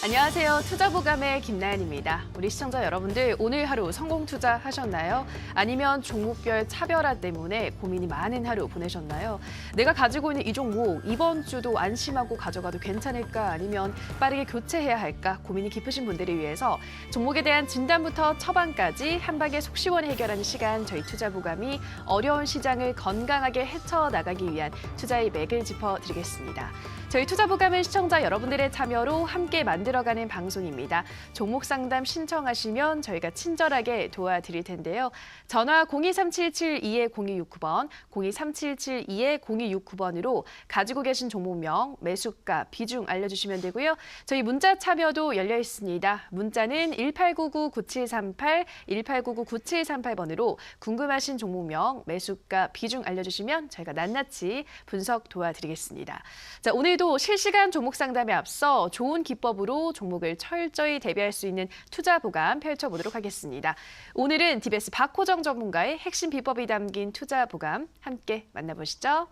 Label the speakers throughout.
Speaker 1: 안녕하세요. 투자보감의 김나연입니다. 우리 시청자 여러분들 오늘 하루 성공 투자하셨나요? 아니면 종목별 차별화 때문에 고민이 많은 하루 보내셨나요? 내가 가지고 있는 이 종목 이번 주도 안심하고 가져가도 괜찮을까? 아니면 빠르게 교체해야 할까? 고민이 깊으신 분들을 위해서 종목에 대한 진단부터 처방까지 한 방에 속 시원히 해결하는 시간, 저희 투자보감이 어려운 시장을 건강하게 헤쳐나가기 위한 투자의 맥을 짚어드리겠습니다. 저희 투자보감은 시청자 여러분들의 참여로 함께 만들어가는 방송입니다. 종목 상담 신청하시면 저희가 친절하게 도와드릴 텐데요. 전화 02377-220269번, 02377-220269번으로 가지고 계신 종목명, 매수가, 비중 알려주시면 되고요. 저희 문자 참여도 열려 있습니다. 문자는 1899-9738, 1899-9738번으로 궁금하신 종목명, 매수가, 비중 알려주시면 저희가 낱낱이 분석 도와드리겠습니다. 자, 오늘도 실시간 종목 상담에 앞서 좋은 기법으로 종목을 철저히 대비할 수 있는 투자 보감 펼쳐보도록 하겠습니다. 오늘은 TBS 박호정 전문가의 핵심 비법이 담긴 투자 보감 함께 만나보시죠.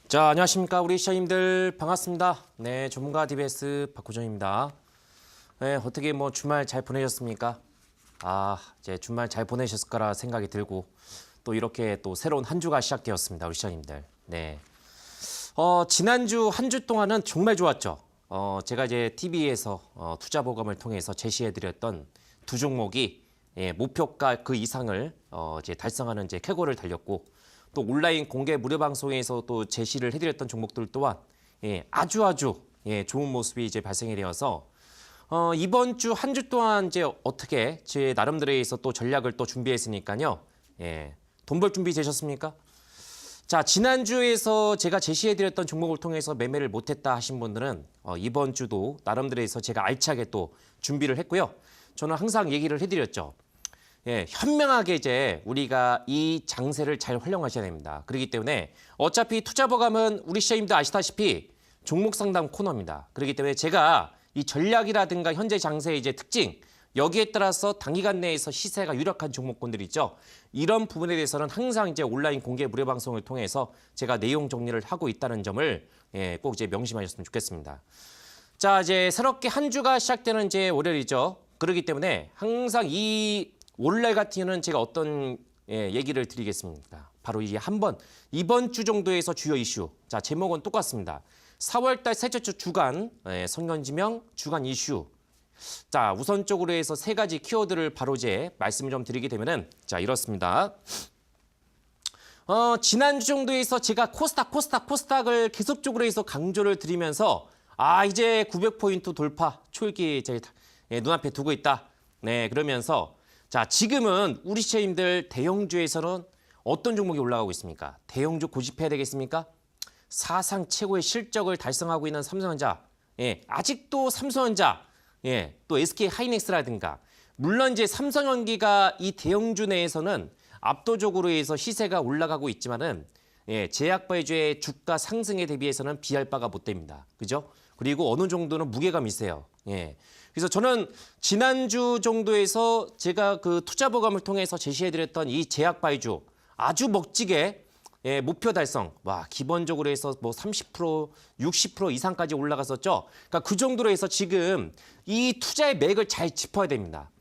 Speaker 2: 자, 안녕하십니까. 우리 시청자님들 반갑습니다. 네, 전문가 TBS 박호정입니다. 네, 어떻게 주말 잘 보내셨습니까? 이제 주말 잘 보내셨을 거라 생각이 들고 또 이렇게 또 새로운 한 주가 시작되었습니다. 우리 시청자님들. 네. 지난주 한 주 동안은 정말 좋았죠. 제가 이제 TV에서 투자 보감을 통해서 제시해드렸던 두 종목이 목표가 그 이상을 이제 달성하는 이제 쾌거를 달렸고 또 온라인 공개 무료 방송에서 또 제시를 해드렸던 종목들 또한 아주 좋은 모습이 이제 발생이 되어서 이번 주 한 주 동안 이제 어떻게 제 나름대로에서 또 전략을 또 준비했으니까요. 돈 벌 준비 되셨습니까? 자, 지난주에서 제가 제시해드렸던 종목을 통해서 매매를 못했다 하신 분들은 이번 주도 나름대로에서 제가 알차게 또 준비를 했고요. 저는 항상 얘기를 해드렸죠. 현명하게 이제 우리가 이 장세를 잘 활용하셔야 됩니다. 그렇기 때문에 어차피 투자보감은 우리 시청자님도 아시다시피 종목 상담 코너입니다. 그렇기 때문에 제가 이 전략이라든가 현재 장세의 이제 특징, 여기에 따라서 단기간 내에서 시세가 유력한 종목군들 있죠. 이런 부분에 대해서는 항상 이제 온라인 공개 무료 방송을 통해서 제가 내용 정리를 하고 있다는 점을 꼭 이제 명심하셨으면 좋겠습니다. 자, 이제 새롭게 한 주가 시작되는 이제 월요일이죠. 그렇기 때문에 항상 이 월요일 같은 경우는 제가 어떤 얘기를 드리겠습니까? 바로 이게 이번 주 정도에서 주요 이슈. 자, 제목은 똑같습니다. 4월달 셋째 주 주간 선거지명 주간 이슈. 자, 우선적으로 해서 세 가지 키워드를 바로 이제 말씀을 좀 드리게 되면은 자, 이렇습니다. 지난주 정도에서 제가 코스닥을 계속적으로 해서 강조를 드리면서 이제 900포인트 돌파 초읽기 이제 눈앞에 두고 있다. 네, 그러면서 자, 지금은 우리 시청자님들 대형주에서는 어떤 종목이 올라가고 있습니까? 대형주 고집해야 되겠습니까? 사상 최고의 실적을 달성하고 있는 삼성전자. 아직도 삼성전자, 또 SK 하이닉스라든가. 물론 이제 삼성전기가 이 대형주 내에서는 압도적으로 해서 시세가 올라가고 있지만은 제약바이오의 주가 상승에 대비해서는 비할 바가 못 됩니다. 그죠? 그리고 어느 정도는 무게감이 있어요. 그래서 저는 지난주 정도에서 제가 그 투자보감을 통해서 제시해드렸던 이 제약바이오 아주 멋지게 목표 달성. 기본적으로 해서 30%, 60% 이상까지 올라갔었죠. 그러니까 그 정도로 해서 지금 이 투자의 맥을 잘 짚어야 됩니다.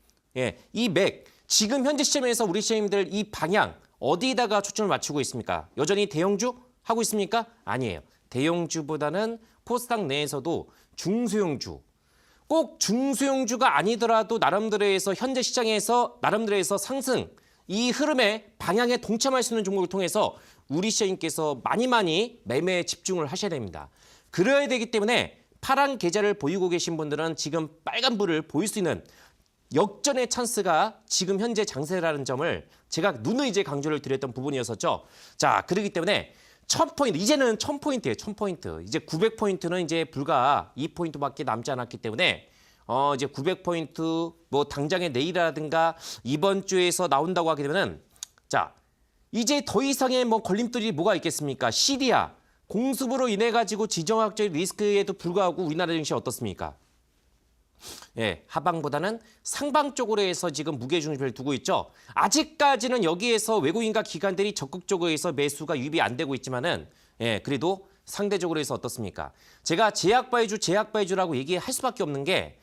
Speaker 2: 이 맥, 지금 현재 시점에서 우리 시청자님들 이 방향 어디에다가 초점을 맞추고 있습니까? 여전히 대형주 하고 있습니까? 아니에요. 대형주보다는 코스닥 내에서도 중소형주. 꼭 중소형주가 아니더라도 나름대로 해서 현재 시장에서 나름대로 해서 상승, 이 흐름의 방향에 동참할 수 있는 종목을 통해서 우리 시청자님께서 많이 매매에 집중을 하셔야 됩니다. 그래야 되기 때문에 파란 계좌를 보이고 계신 분들은 지금 빨간불을 보일 수 있는 역전의 찬스가 지금 현재 장세라는 점을 제가 누누이 이제 강조를 드렸던 부분이었었죠. 자, 그렇기 때문에 1000포인트, 이제는 1000포인트예요. 1000포인트. 이제 900포인트는 이제 불과 2포인트밖에 남지 않았기 때문에 이제 900포인트 당장의 내일이라든가 이번 주에서 나온다고 하게 되면은 자, 이제 더 이상의 걸림돌이 뭐가 있겠습니까? 시리아, 공습으로 인해 가지고 지정학적 리스크에도 불구하고 우리나라 증시 어떻습니까? 예, 하방보다는 상방 쪽으로 해서 지금 무게중심을 두고 있죠. 아직까지는 여기에서 외국인과 기관들이 적극적으로 해서 매수가 유입이 안 되고 있지만은 예, 그래도 상대적으로 해서 어떻습니까? 제가 제약바이주라고 얘기할 수밖에 없는 게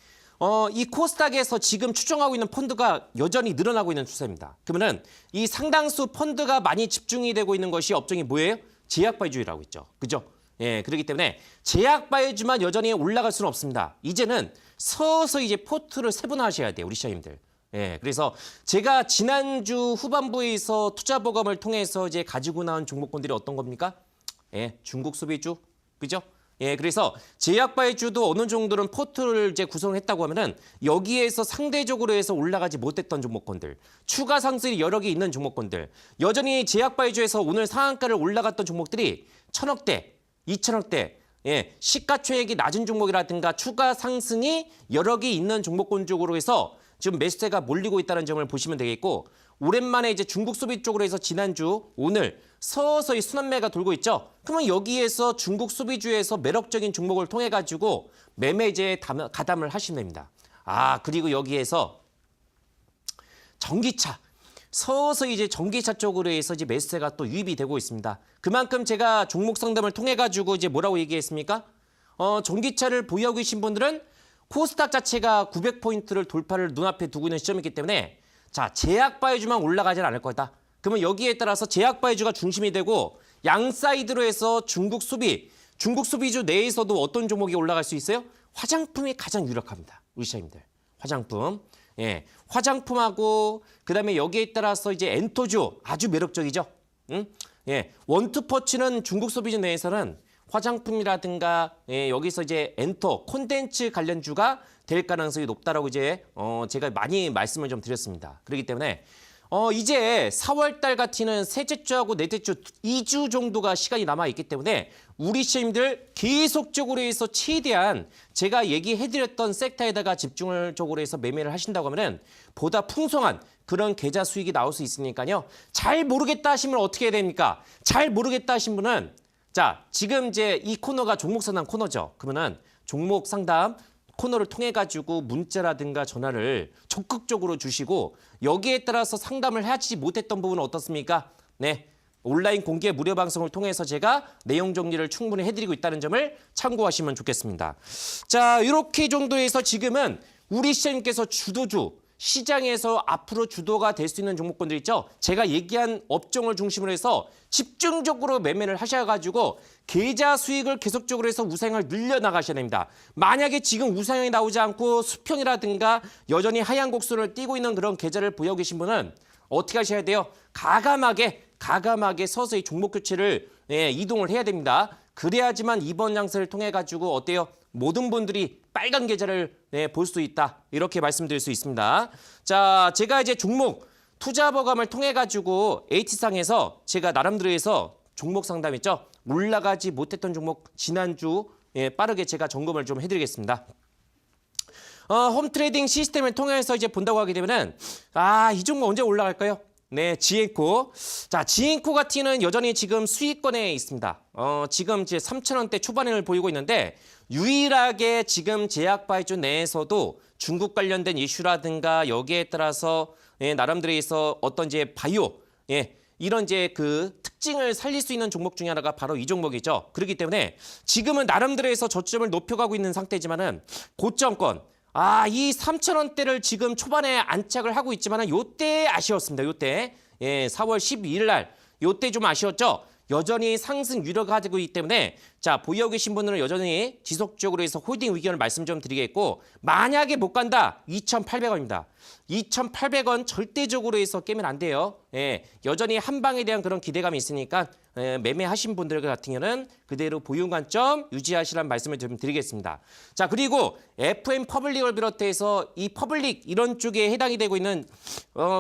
Speaker 2: 이 코스닥에서 지금 추정하고 있는 펀드가 여전히 늘어나고 있는 추세입니다. 그러면은 이 상당수 펀드가 많이 집중이 되고 있는 것이 업종이 뭐예요? 제약바이주라고 있죠. 그죠? 예, 그렇기 때문에 제약바이주만 여전히 올라갈 수는 없습니다. 이제는 서서히 이제 포트를 세분화하셔야 돼요, 우리 시장님들. 예, 그래서 제가 지난주 후반부에서 투자보감을 통해서 이제 가지고 나온 종목군들이 어떤 겁니까? 예, 중국 소비주, 그죠? 예, 그래서 제약바이주도 어느 정도는 포트를 이제 구성을 했다고 하면은 여기에서 상대적으로 해서 올라가지 못했던 종목군들, 추가 상승이 여러 개 있는 종목군들, 여전히 제약바이주에서 오늘 상한가를 올라갔던 종목들이 1,000억대, 2,000억대, 예, 시가총액이 낮은 종목이라든가 추가 상승이 여러 개 있는 종목군 쪽으로 해서 지금 매수세가 몰리고 있다는 점을 보시면 되겠고, 오랜만에 이제 중국 소비 쪽으로 해서 지난주, 오늘 서서히 순환매가 돌고 있죠. 그러면 여기에서 중국 소비주에서 매력적인 종목을 통해 가지고 매매제에 가담을 하시면 됩니다. 아, 그리고 여기에서 전기차. 서서히 이제 전기차 쪽으로 해서 이제 매수세가 또 유입이 되고 있습니다. 그만큼 제가 종목 상담을 통해 가지고 이제 뭐라고 얘기했습니까? 전기차를 보유하고 계신 분들은 코스닥 자체가 900포인트를 돌파를 눈앞에 두고 있는 시점이기 때문에 자, 제약바이주만 올라가진 않을 거다. 그러면 여기에 따라서 제약바이주가 중심이 되고 양 사이드로 해서 중국 소비주 내에서도 어떤 종목이 올라갈 수 있어요? 화장품이 가장 유력합니다. 우리 시장님들. 화장품. 예, 화장품하고 그다음에 여기에 따라서 이제 엔토주 아주 매력적이죠. 응? 예, 원투퍼치는 중국 소비주 내에서는 화장품이라든가 예, 여기서 이제 엔터 콘텐츠 관련주가 될 가능성이 높다라고 이제 제가 많이 말씀을 좀 드렸습니다. 그렇기 때문에 이제 4월 달 같이는 셋째 주하고 넷째 주 2주 정도가 시간이 남아 있기 때문에 우리 시장님들 계속적으로 해서 최대한 제가 얘기해드렸던 섹터에다가 집중을 적으로 해서 매매를 하신다고 하면은 보다 풍성한 그런 계좌 수익이 나올 수 있으니까요. 잘 모르겠다 하시면 어떻게 해야 됩니까? 잘 모르겠다 하신 분은 자, 지금 이제 이 코너가 종목 상담 코너죠. 그러면은 종목 상담 코너를 통해 가지고 문자라든가 전화를 적극적으로 주시고 여기에 따라서 상담을 하지 못했던 부분은 어떻습니까? 네. 온라인 공개 무료 방송을 통해서 제가 내용 정리를 충분히 해드리고 있다는 점을 참고하시면 좋겠습니다. 자, 이렇게 정도에서 지금은 우리 시장님께서 주도주, 시장에서 앞으로 주도가 될 수 있는 종목군들 있죠. 제가 얘기한 업종을 중심으로 해서 집중적으로 매매를 하셔가지고 계좌 수익을 계속적으로 해서 우상을 늘려나가셔야 됩니다. 만약에 지금 우상이 나오지 않고 수평이라든가 여전히 하향 곡선을 띄고 있는 그런 계좌를 보유하고 계신 분은 어떻게 하셔야 돼요? 가감하게 서서히 종목 교체를 이동을 해야 됩니다. 그래야지만 이번 양세를 통해 가지고 어때요? 모든 분들이 빨간 계좌를 볼 수 있다. 이렇게 말씀드릴 수 있습니다. 자, 제가 이제 종목 투자 버감을 통해 가지고 H상에서 제가 나름대로 해서 종목 상담 있죠. 올라가지 못했던 종목 지난주 빠르게 제가 점검을 좀 해드리겠습니다. 홈트레이딩 시스템을 통해서 이제 본다고 하게 되면은 이 종목 언제 올라갈까요? 네, 지앤코. 자, 지앤코 같은 경우는 여전히 지금 수익권에 있습니다. 지금 이제 3,000원대 초반을 보이고 있는데 유일하게 지금 제약바이주 내에서도 중국 관련된 이슈라든가 여기에 따라서 나름대로 해서 어떤 이제 바이오, 이런 이제 그 특징을 살릴 수 있는 종목 중에 하나가 바로 이 종목이죠. 그렇기 때문에 지금은 나름대로 해서 저점을 높여가고 있는 상태지만은 고점권, 이 3,000원대를 지금 초반에 안착을 하고 있지만은 요때 아쉬웠습니다. 요때. 4월 12일 날 요때 좀 아쉬웠죠. 여전히 상승 유료가 되고 있기 때문에 자, 보유하고 계신 분들은 여전히 지속적으로 해서 홀딩 의견을 말씀 좀 드리겠고 만약에 못 간다. 2,800원입니다. 2,800원 절대적으로 해서 깨면 안 돼요. 여전히 한 방에 대한 그런 기대감이 있으니까 매매하신 분들 같은 경우는 그대로 보유 관점 유지하시라는 말씀을 좀 드리겠습니다. 자, 그리고 FM 퍼블릭을 비롯해서 이 퍼블릭 이런 쪽에 해당이 되고 있는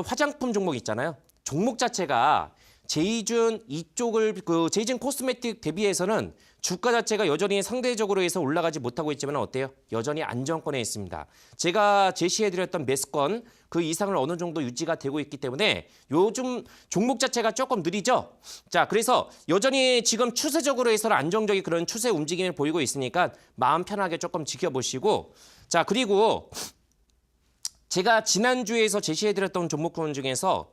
Speaker 2: 화장품 종목 있잖아요. 종목 자체가 제이준 이쪽을 제이준 코스메틱 대비해서는 주가 자체가 여전히 상대적으로 해서 올라가지 못하고 있지만 어때요? 여전히 안정권에 있습니다. 제가 제시해드렸던 매수권 그 이상을 어느 정도 유지가 되고 있기 때문에 요즘 종목 자체가 조금 느리죠? 자, 그래서 여전히 지금 추세적으로 해서는 안정적인 그런 추세 움직임을 보이고 있으니까 마음 편하게 조금 지켜보시고 자, 그리고 제가 지난주에서 제시해드렸던 종목군 중에서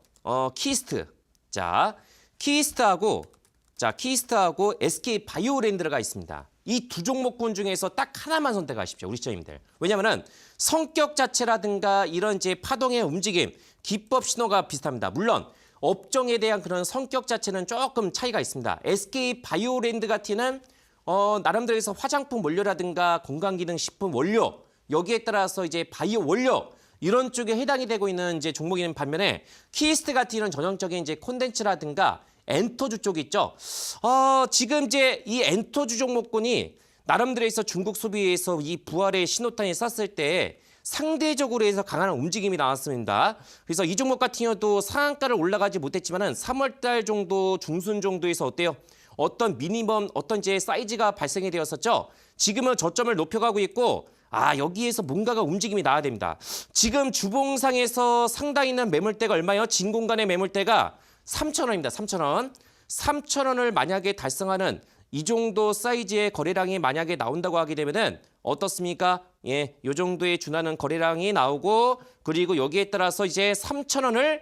Speaker 2: 키스트. 자, 키스트하고 SK 바이오랜드가 있습니다. 이 두 종목군 중에서 딱 하나만 선택하십시오. 우리 시청자님들. 왜냐하면 성격 자체라든가 이런 이제 파동의 움직임, 기법 신호가 비슷합니다. 물론 업종에 대한 그런 성격 자체는 조금 차이가 있습니다. SK 바이오랜드 같은 나름대로 해서 화장품 원료라든가 건강기능식품 원료 여기에 따라서 이제 바이오 원료 이런 쪽에 해당이 되고 있는 이제 종목인 반면에 키스트 같은 이런 전형적인 이제 콘텐츠라든가 엔터주 쪽 있죠. 지금 이제 이 엔터주 종목군이 나름대로 해서 중국 소비에서 이 부활의 신호탄이 쐈을 때 상대적으로 해서 강한 움직임이 나왔습니다. 그래서 이 종목 같은 경우도 상한가를 올라가지 못했지만은 3월 달 정도 중순 정도에서 어때요? 어떤 미니멈 어떤 이제 사이즈가 발생이 되었었죠. 지금은 저점을 높여가고 있고 여기에서 뭔가가 움직임이 나와야 됩니다. 지금 주봉상에서 상당히 있는 매물대가 얼마예요? 진공간의 매물대가 3,000원입니다. 3,000원. 3,000원을 만약에 달성하는 이 정도 사이즈의 거래량이 만약에 나온다고 하게 되면은 어떻습니까? 예, 요 정도에 준하는 거래량이 나오고 그리고 여기에 따라서 이제 3,000원을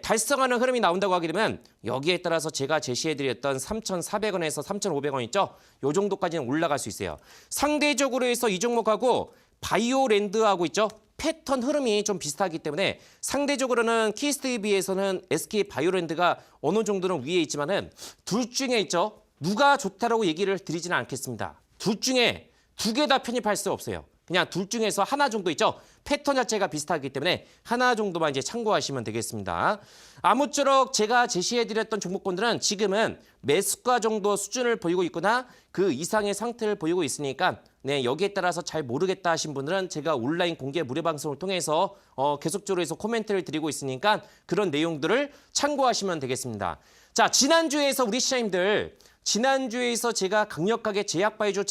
Speaker 2: 달성하는 흐름이 나온다고 하게 되면 여기에 따라서 제가 제시해드렸던 3,400원에서 3,500원 있죠? 요 정도까지는 올라갈 수 있어요. 상대적으로 해서 이 종목하고 바이오랜드하고 있죠? 패턴 흐름이 좀 비슷하기 때문에 상대적으로는 키스트에 비해서는 SK 바이오랜드가 어느 정도는 위에 있지만은 둘 중에 있죠? 누가 좋다라고 얘기를 드리지는 않겠습니다. 둘 중에 두 개 다 편입할 수 없어요. 그냥 둘 중에서 하나 정도 있죠. 패턴 자체가 비슷하기 때문에 하나 정도만 이제 참고하시면 되겠습니다. 아무쪼록 제가 제시해드렸던 종목군들은 지금은 매수가 정도 수준을 보이고 있거나 그 이상의 상태를 보이고 있으니까 여기에 따라서 잘 모르겠다 하신 분들은 제가 온라인 공개 무료 방송을 통해서 계속적으로 해서 코멘트를 드리고 있으니까 그런 내용들을 참고하시면 되겠습니다. 자, 지난주에서 우리 시장님들 지난주에서 제가 강력하게 제약바이주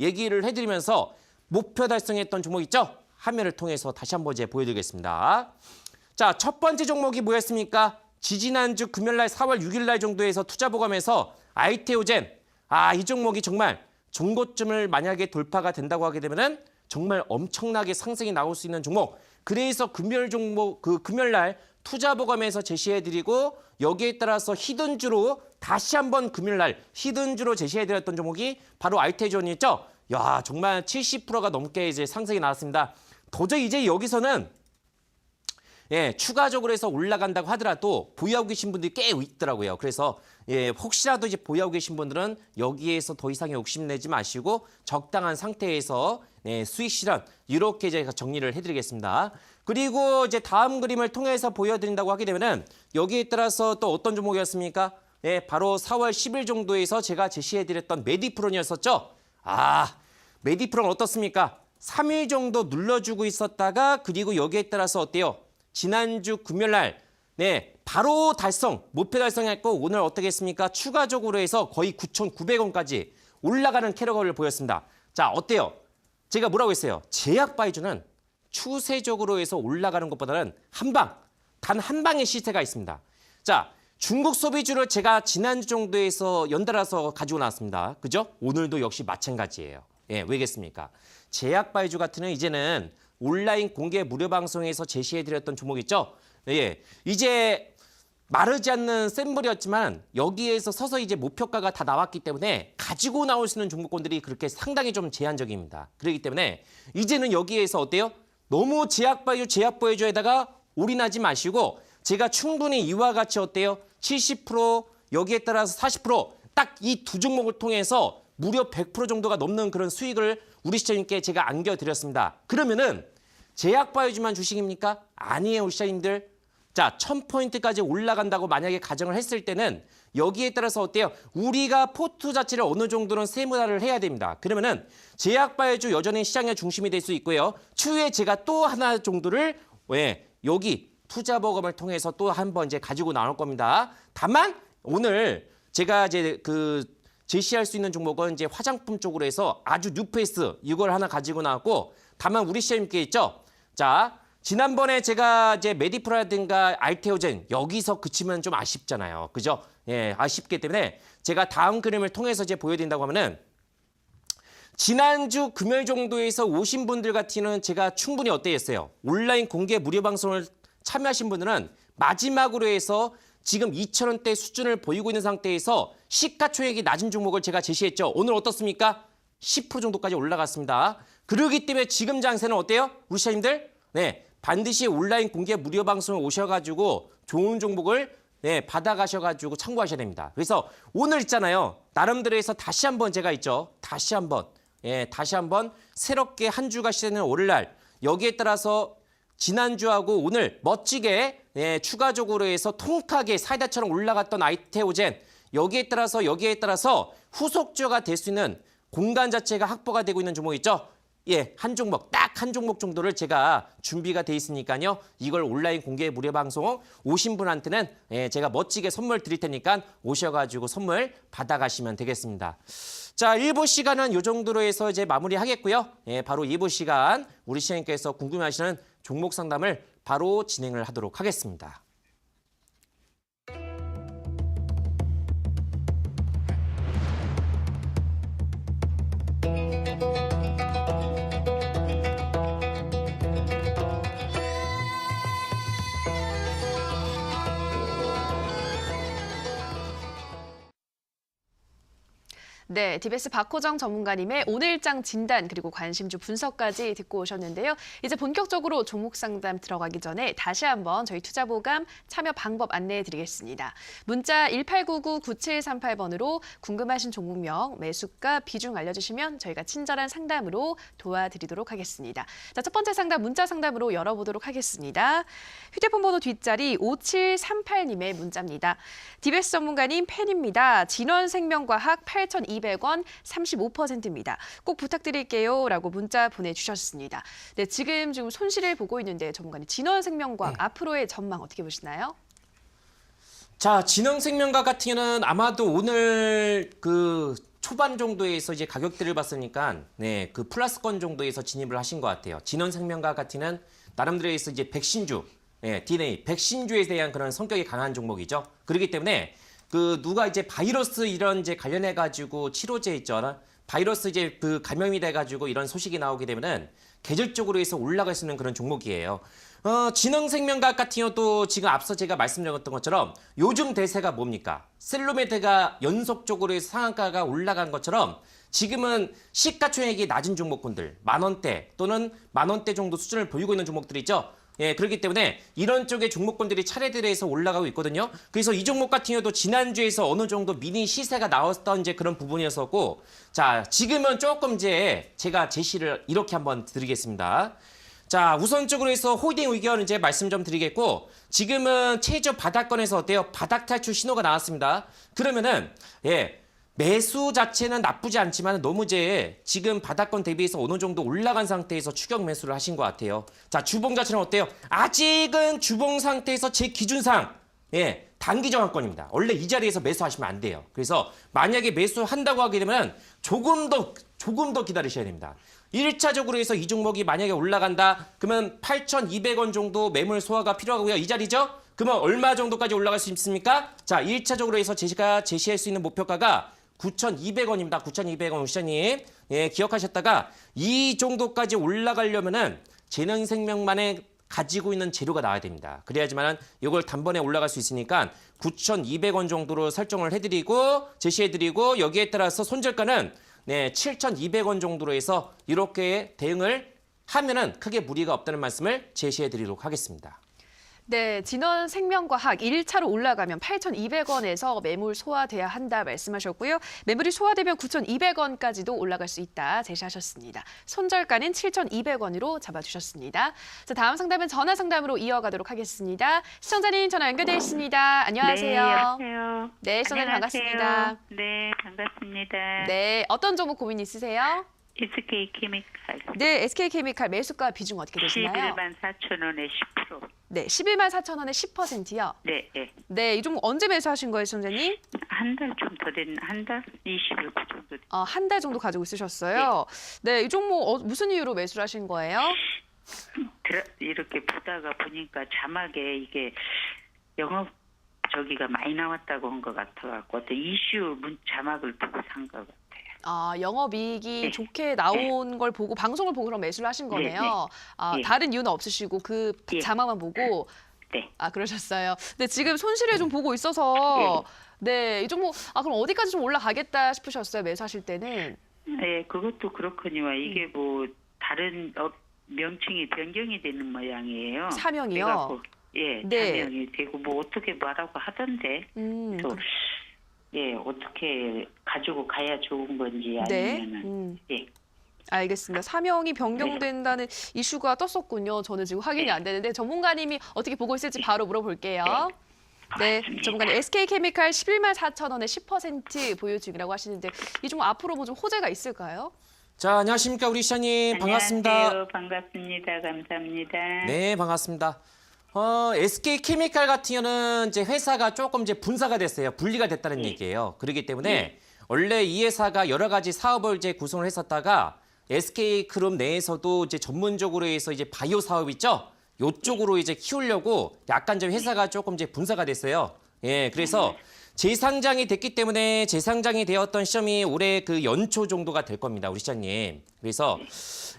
Speaker 2: 얘기를 해드리면서 목표 달성했던 종목 있죠? 화면을 통해서 다시 한번 이제 보여드리겠습니다. 자, 첫 번째 종목이 뭐였습니까? 지지난주 금요일날 4월 6일날 정도에서 투자보감에서 아이테오젠. 이 종목이 정말 종고점을 만약에 돌파가 된다고 하게 되면은 정말 엄청나게 상승이 나올 수 있는 종목. 그래서 금요일날 투자보감에서 제시해드리고 여기에 따라서 히든주로 다시 한번 금요일날 히든주로 제시해드렸던 종목이 바로 아이테오젠이었죠? 야, 정말 70%가 넘게 이제 상승이 나왔습니다. 도저히 이제 여기서는 추가적으로 해서 올라간다고 하더라도 보유하고 계신 분들이 꽤 있더라고요. 그래서 혹시라도 이제 보유하고 계신 분들은 여기에서 더 이상의 욕심내지 마시고 적당한 상태에서 수익 실현 이렇게 제가 정리를 해드리겠습니다. 그리고 이제 다음 그림을 통해서 보여드린다고 하게 되면은 여기에 따라서 또 어떤 종목이었습니까? 바로 4월 10일 정도에서 제가 제시해드렸던 메디프론이었었죠. 메디프론 어떻습니까? 3일 정도 눌러주고 있었다가 그리고 여기에 따라서 어때요? 지난주 금요일날 바로 달성, 목표 달성했고 오늘 어떻게 했습니까? 추가적으로 해서 거의 9,900원까지 올라가는 캐러거를 보였습니다. 자, 어때요? 제가 뭐라고 했어요? 제약바이주는 추세적으로 해서 올라가는 것보다는 단 한 방의 시세가 있습니다. 자, 중국 소비주를 제가 지난주 정도에서 연달아서 가지고 나왔습니다. 그죠? 오늘도 역시 마찬가지예요. 왜겠습니까? 제약바이주 같은 경우는 이제는 온라인 공개 무료 방송에서 제시해드렸던 종목 있죠? 이제 마르지 않는 샘물이었지만 여기에서 서서 이제 목표가가 다 나왔기 때문에 가지고 나올 수 있는 종목군들이 그렇게 상당히 좀 제한적입니다. 그렇기 때문에 이제는 여기에서 어때요? 너무 제약바이주에다가 올인하지 마시고 제가 충분히 이와 같이 어때요? 70% 여기에 따라서 40% 딱 이 두 종목을 통해서 무려 100% 정도가 넘는 그런 수익을 우리 시청자님께 제가 안겨드렸습니다. 그러면은 제약바이오주만 주식입니까? 아니에요, 우리 시청자님들. 자, 1000포인트까지 올라간다고 만약에 가정을 했을 때는 여기에 따라서 어때요? 우리가 포트 자체를 어느 정도는 세분화를 해야 됩니다. 그러면은 제약바이오주 여전히 시장의 중심이 될 수 있고요. 추후에 제가 또 하나 정도를 여기 투자보험을 통해서 또 한 번 이제 가지고 나올 겁니다. 다만 오늘 제가 이제 제시할 수 있는 종목은 이제 화장품 쪽으로 해서 아주 뉴페이스 이걸 하나 가지고 나왔고, 다만 우리 시장님께 있죠. 자, 지난번에 제가 이제 메디프라든가 알테오젠 여기서 그치면 좀 아쉽잖아요. 그죠? 예, 아쉽기 때문에 제가 다음 그림을 통해서 이제 보여드린다고 하면은, 지난주 금요일 정도에서 오신 분들 같은 경우는 제가 충분히 어때였어요? 온라인 공개 무료 방송을 참여하신 분들은 마지막으로 해서 지금 2,000원대 수준을 보이고 있는 상태에서 시가총액이 낮은 종목을 제가 제시했죠. 오늘 어떻습니까? 10% 정도까지 올라갔습니다. 그러기 때문에 지금 장세는 어때요? 우리 시장님들? 네, 반드시 온라인 공개 무료 방송에 오셔가지고 좋은 종목을 받아가셔가지고 참고하셔야 됩니다. 그래서 오늘 있잖아요. 나름대로 해서 다시 한번 제가 있죠. 다시 한번 새롭게 한 주가 시작되는 월요일날 여기에 따라서 지난주하고 오늘 멋지게 추가적으로 해서 통하게 사이다처럼 올라갔던 아이테오젠 여기에 따라서 후속주가 될 수 있는 공간 자체가 확보가 되고 있는 종목 있죠. 예, 한 종목, 딱 한 종목 정도를 제가 준비가 돼 있으니까요. 이걸 온라인 공개 무료 방송 오신 분한테는 제가 멋지게 선물 드릴 테니까 오셔가지고 선물 받아가시면 되겠습니다. 자, 1부 시간은 이 정도로 해서 이제 마무리하겠고요. 예, 바로 2부 시간 우리 시장님께서 궁금해하시는 종목 상담을 바로 진행을 하도록 하겠습니다.
Speaker 1: 네, DBS 박호정 전문가님의 오늘장 진단 그리고 관심주 분석까지 듣고 오셨는데요. 이제 본격적으로 종목 상담 들어가기 전에 다시 한번 저희 투자보감 참여 방법 안내해 드리겠습니다. 문자 1899-9738번으로 궁금하신 종목명, 매수가, 비중 알려주시면 저희가 친절한 상담으로 도와드리도록 하겠습니다. 자, 첫 번째 상담 문자 상담으로 열어보도록 하겠습니다. 휴대폰 번호 뒷자리 5738님의 문자입니다. DBS 전문가님 팬입니다. 진원생명과학 8,200원 35%입니다. 꼭 부탁드릴게요. 라고 문자 보내주셨습니다. 네, 지금 손실을 보고 있는데 전문가님 진원생명과학 앞으로의 전망 어떻게 보시나요?
Speaker 2: 자, 진원생명과학 같은 경우는 아마도 오늘 초반 정도에서 이제 가격대를 봤으니까 그 플러스권 정도에서 진입을 하신 것 같아요. 진원생명과학 같은 경우는 나름대로 해서 이제 백신주, DNA, 백신주에 대한 그런 성격이 강한 종목이죠. 그렇기 때문에 누가 이제 바이러스 이런 이제 관련해 가지고 치료제 있잖아. 바이러스 이제 감염이 돼 가지고 이런 소식이 나오게 되면은 계절적으로 해서 올라갈 수 있는 그런 종목이에요. 진흥생명과학 같은 경우도 지금 앞서 제가 말씀드렸던 것처럼 요즘 대세가 뭡니까? 셀로메드가 연속적으로 해서 상한가가 올라간 것처럼 지금은 시가총액이 낮은 종목군들, 10,000원대 또는 10,000원대 정도 수준을 보이고 있는 종목들이 있죠. 예, 그렇기 때문에 이런 쪽의 종목군들이 차례대로해서 올라가고 있거든요. 그래서 이 종목 같은 경우도 지난주에서 어느 정도 미니 시세가 나왔던 이제 그런 부분이었었고, 자, 지금은 조금 이제 제가 제시를 이렇게 한번 드리겠습니다. 자, 우선적으로 해서 홀딩 의견 이제 말씀 좀 드리겠고, 지금은 최저 바닥권에서 어때요? 바닥 탈출 신호가 나왔습니다. 그러면은, 매수 자체는 나쁘지 않지만 너무 이제 지금 바닥권 대비해서 어느 정도 올라간 상태에서 추격 매수를 하신 것 같아요. 자, 주봉 자체는 어때요? 아직은 주봉 상태에서 제 기준상 단기 정한권입니다. 원래 이 자리에서 매수하시면 안 돼요. 그래서 만약에 매수한다고 하게 되면 조금 더 기다리셔야 됩니다. 1차적으로 해서 이 종목이 만약에 올라간다. 그러면 8,200원 정도 매물 소화가 필요하고요. 이 자리죠? 그러면 얼마 정도까지 올라갈 수 있습니까? 자, 1차적으로 해서 제가 제시할 수 있는 목표가가 9,200원입니다. 9,200원 시장님. 기억하셨다가 이 정도까지 올라가려면은 재능생명만에 가지고 있는 재료가 나와야 됩니다. 그래야지만 이걸 단번에 올라갈 수 있으니까 9,200원 정도로 설정을 해드리고 제시해드리고 여기에 따라서 손절가는 7,200원 정도로 해서 이렇게 대응을 하면은 크게 무리가 없다는 말씀을 제시해드리도록 하겠습니다.
Speaker 1: 네, 진원생명과학 1차로 올라가면 8,200원에서 매물 소화돼야 한다 말씀하셨고요. 매물이 소화되면 9,200원까지도 올라갈 수 있다 제시하셨습니다. 손절가는 7,200원으로 잡아주셨습니다. 자, 다음 상담은 전화 상담으로 이어가도록 하겠습니다. 시청자님 전화 연결되어 있습니다. 안녕하세요.
Speaker 3: 네, 여보세요.
Speaker 1: 네, 시청자님 반갑습니다.
Speaker 3: 네, 반갑습니다.
Speaker 1: 네, 어떤 종목 고민 있으세요?
Speaker 3: SK 케미칼
Speaker 1: 네, SK케미칼 매수가 비중 어떻게 되시나요?
Speaker 3: 11만 4천 원에 10%.
Speaker 1: 네, 11만 4천 원에 10%요.
Speaker 3: 네, 네.
Speaker 1: 네, 이 종목 언제 매수하신 거예요, 시청자님?
Speaker 3: 한 달 좀 더 된, 한 달? 20일 그 정도.
Speaker 1: 한 달 정도 가지고 있으셨어요. 네, 이 종목 무슨 이유로 매수를 하신 거예요?
Speaker 3: 이렇게 보다가 보니까 자막에 이게 영업 저기가 많이 나왔다고 한 것 같아갖고 어떤 이슈 자막을 보고 산 것 같아요.
Speaker 1: 영업이익이
Speaker 3: 네.
Speaker 1: 좋게 나온 걸 보고 방송을 보고 그럼 매수를 하신 거네요.
Speaker 3: 네.
Speaker 1: 다른 이유는 없으시고 그
Speaker 3: 예.
Speaker 1: 자막만 보고
Speaker 3: 네.
Speaker 1: 그러셨어요. 근데 지금 손실을 좀 보고 있어서 네, 이 종목 그럼 어디까지 좀 올라가겠다 싶으셨어요, 매수하실 때는?
Speaker 3: 네, 그것도 그렇거니와 이게 뭐 다른 명칭이 변경이 되는 모양이에요.
Speaker 1: 사명이요?
Speaker 3: 그래갖고, 예,
Speaker 1: 네.
Speaker 3: 사명이 되고 뭐 어떻게 말하고 하던데. 또 예, 어떻게 가지고 가야 좋은 건지
Speaker 1: 네.
Speaker 3: 아니면은 예.
Speaker 1: 알겠습니다. 사명이 변경된다는 이슈가 떴었군요. 저는 지금 확인이 안 되는데 전문가님이 어떻게 보고 있을지 바로 물어볼게요. 네,
Speaker 3: 고맙습니다.
Speaker 1: 전문가님 SK케미칼 11만 4천 원에 10% 보유 중이라고 하시는데 이 종목 앞으로 뭐 좀 호재가 있을까요?
Speaker 2: 자, 안녕하십니까 우리 시장님 반갑습니다.
Speaker 3: 안녕하세요. 반갑습니다. 감사합니다.
Speaker 2: 네, 반갑습니다. SK케미칼 같은 경우는 이제 회사가 조금 이제 분사가 됐어요. 분리가 됐다는 얘기예요. 그렇기 때문에 원래 이 회사가 여러 가지 사업을 이제 구성을 했었다가 SK그룹 내에서도 이제 전문적으로 해서 이제 바이오 사업 있죠? 요쪽으로 이제 키우려고 약간 이제 회사가 조금 이제 분사가 됐어요. 예, 그래서 재상장이 됐기 때문에 재상장이 되었던 시점이 올해 그 연초 정도가 될 겁니다, 우리 시장님. 그래서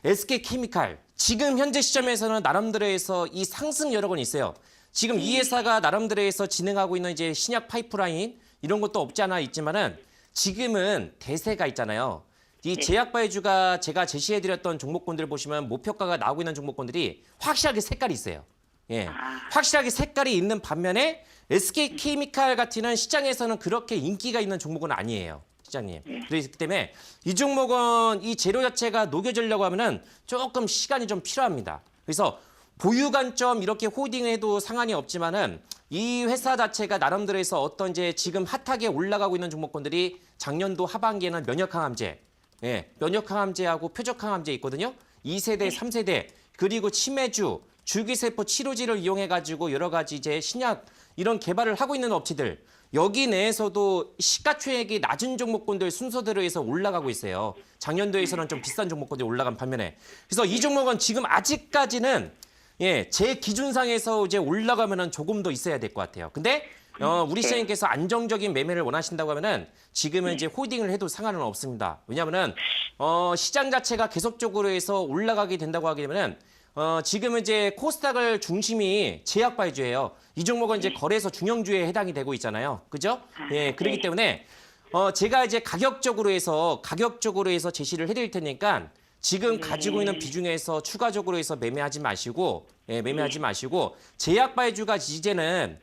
Speaker 2: SK케미칼 지금 현재 시점에서는 나름대로해서 이 상승 여러 건 있어요. 지금 이 회사가 나름대로해서 진행하고 있는 이제 신약 파이프라인 이런 것도 없지 않아 있지만은 지금은 대세가 있잖아요. 이 제약바이오주가 제가 제시해드렸던 종목군들 보시면 목표가가 나오고 있는 종목군들이 확실하게 색깔이 있어요. 예, 확실하게 색깔이 있는 반면에 SK케미칼 같은 시장에서는 그렇게 인기가 있는 종목은 아니에요, 시장님. 그렇기 때문에 이 종목은 이 재료 자체가 녹여지려고 하면은 조금 시간이 좀 필요합니다. 그래서 보유 관점 이렇게 홀딩해도 상관이 없지만은 이 회사 자체가 나름대로 해서 어떤 이제 지금 핫하게 올라가고 있는 종목군들이 작년도 하반기에는 면역항암제, 면역항암제하고 표적항암제 있거든요. 2세대, 3세대, 그리고 치매주, 줄기세포 치료제를 이용해가지고 여러 가지 이제 신약 이런 개발을 하고 있는 업체들 여기 내에서도 시가총액이 낮은 종목군들 순서대로 해서 올라가고 있어요. 작년도에서는 좀 비싼 종목군들이 올라간 반면에 그래서 이 종목은 지금 아직까지는 제 기준상에서 이제 올라가면은 조금 더 있어야 될 것 같아요. 근데 우리 시장님께서 안정적인 매매를 원하신다고 하면은 지금은 이제 홀딩을 해도 상관은 없습니다. 왜냐하면은 시장 자체가 계속적으로 해서 올라가게 된다고 하게 되면은 지금은 이제 코스닥을 중심이 제약바이오주예요. 이 종목은 이제 거래소 중형주에 해당이 되고 있잖아요. 그죠? 예, 그렇기 때문에 제가 이제 가격적으로 해서 제시를 해드릴 테니까 지금 가지고 있는 비중에서 추가적으로 해서 매매하지 마시고 제약바이오주가 이제는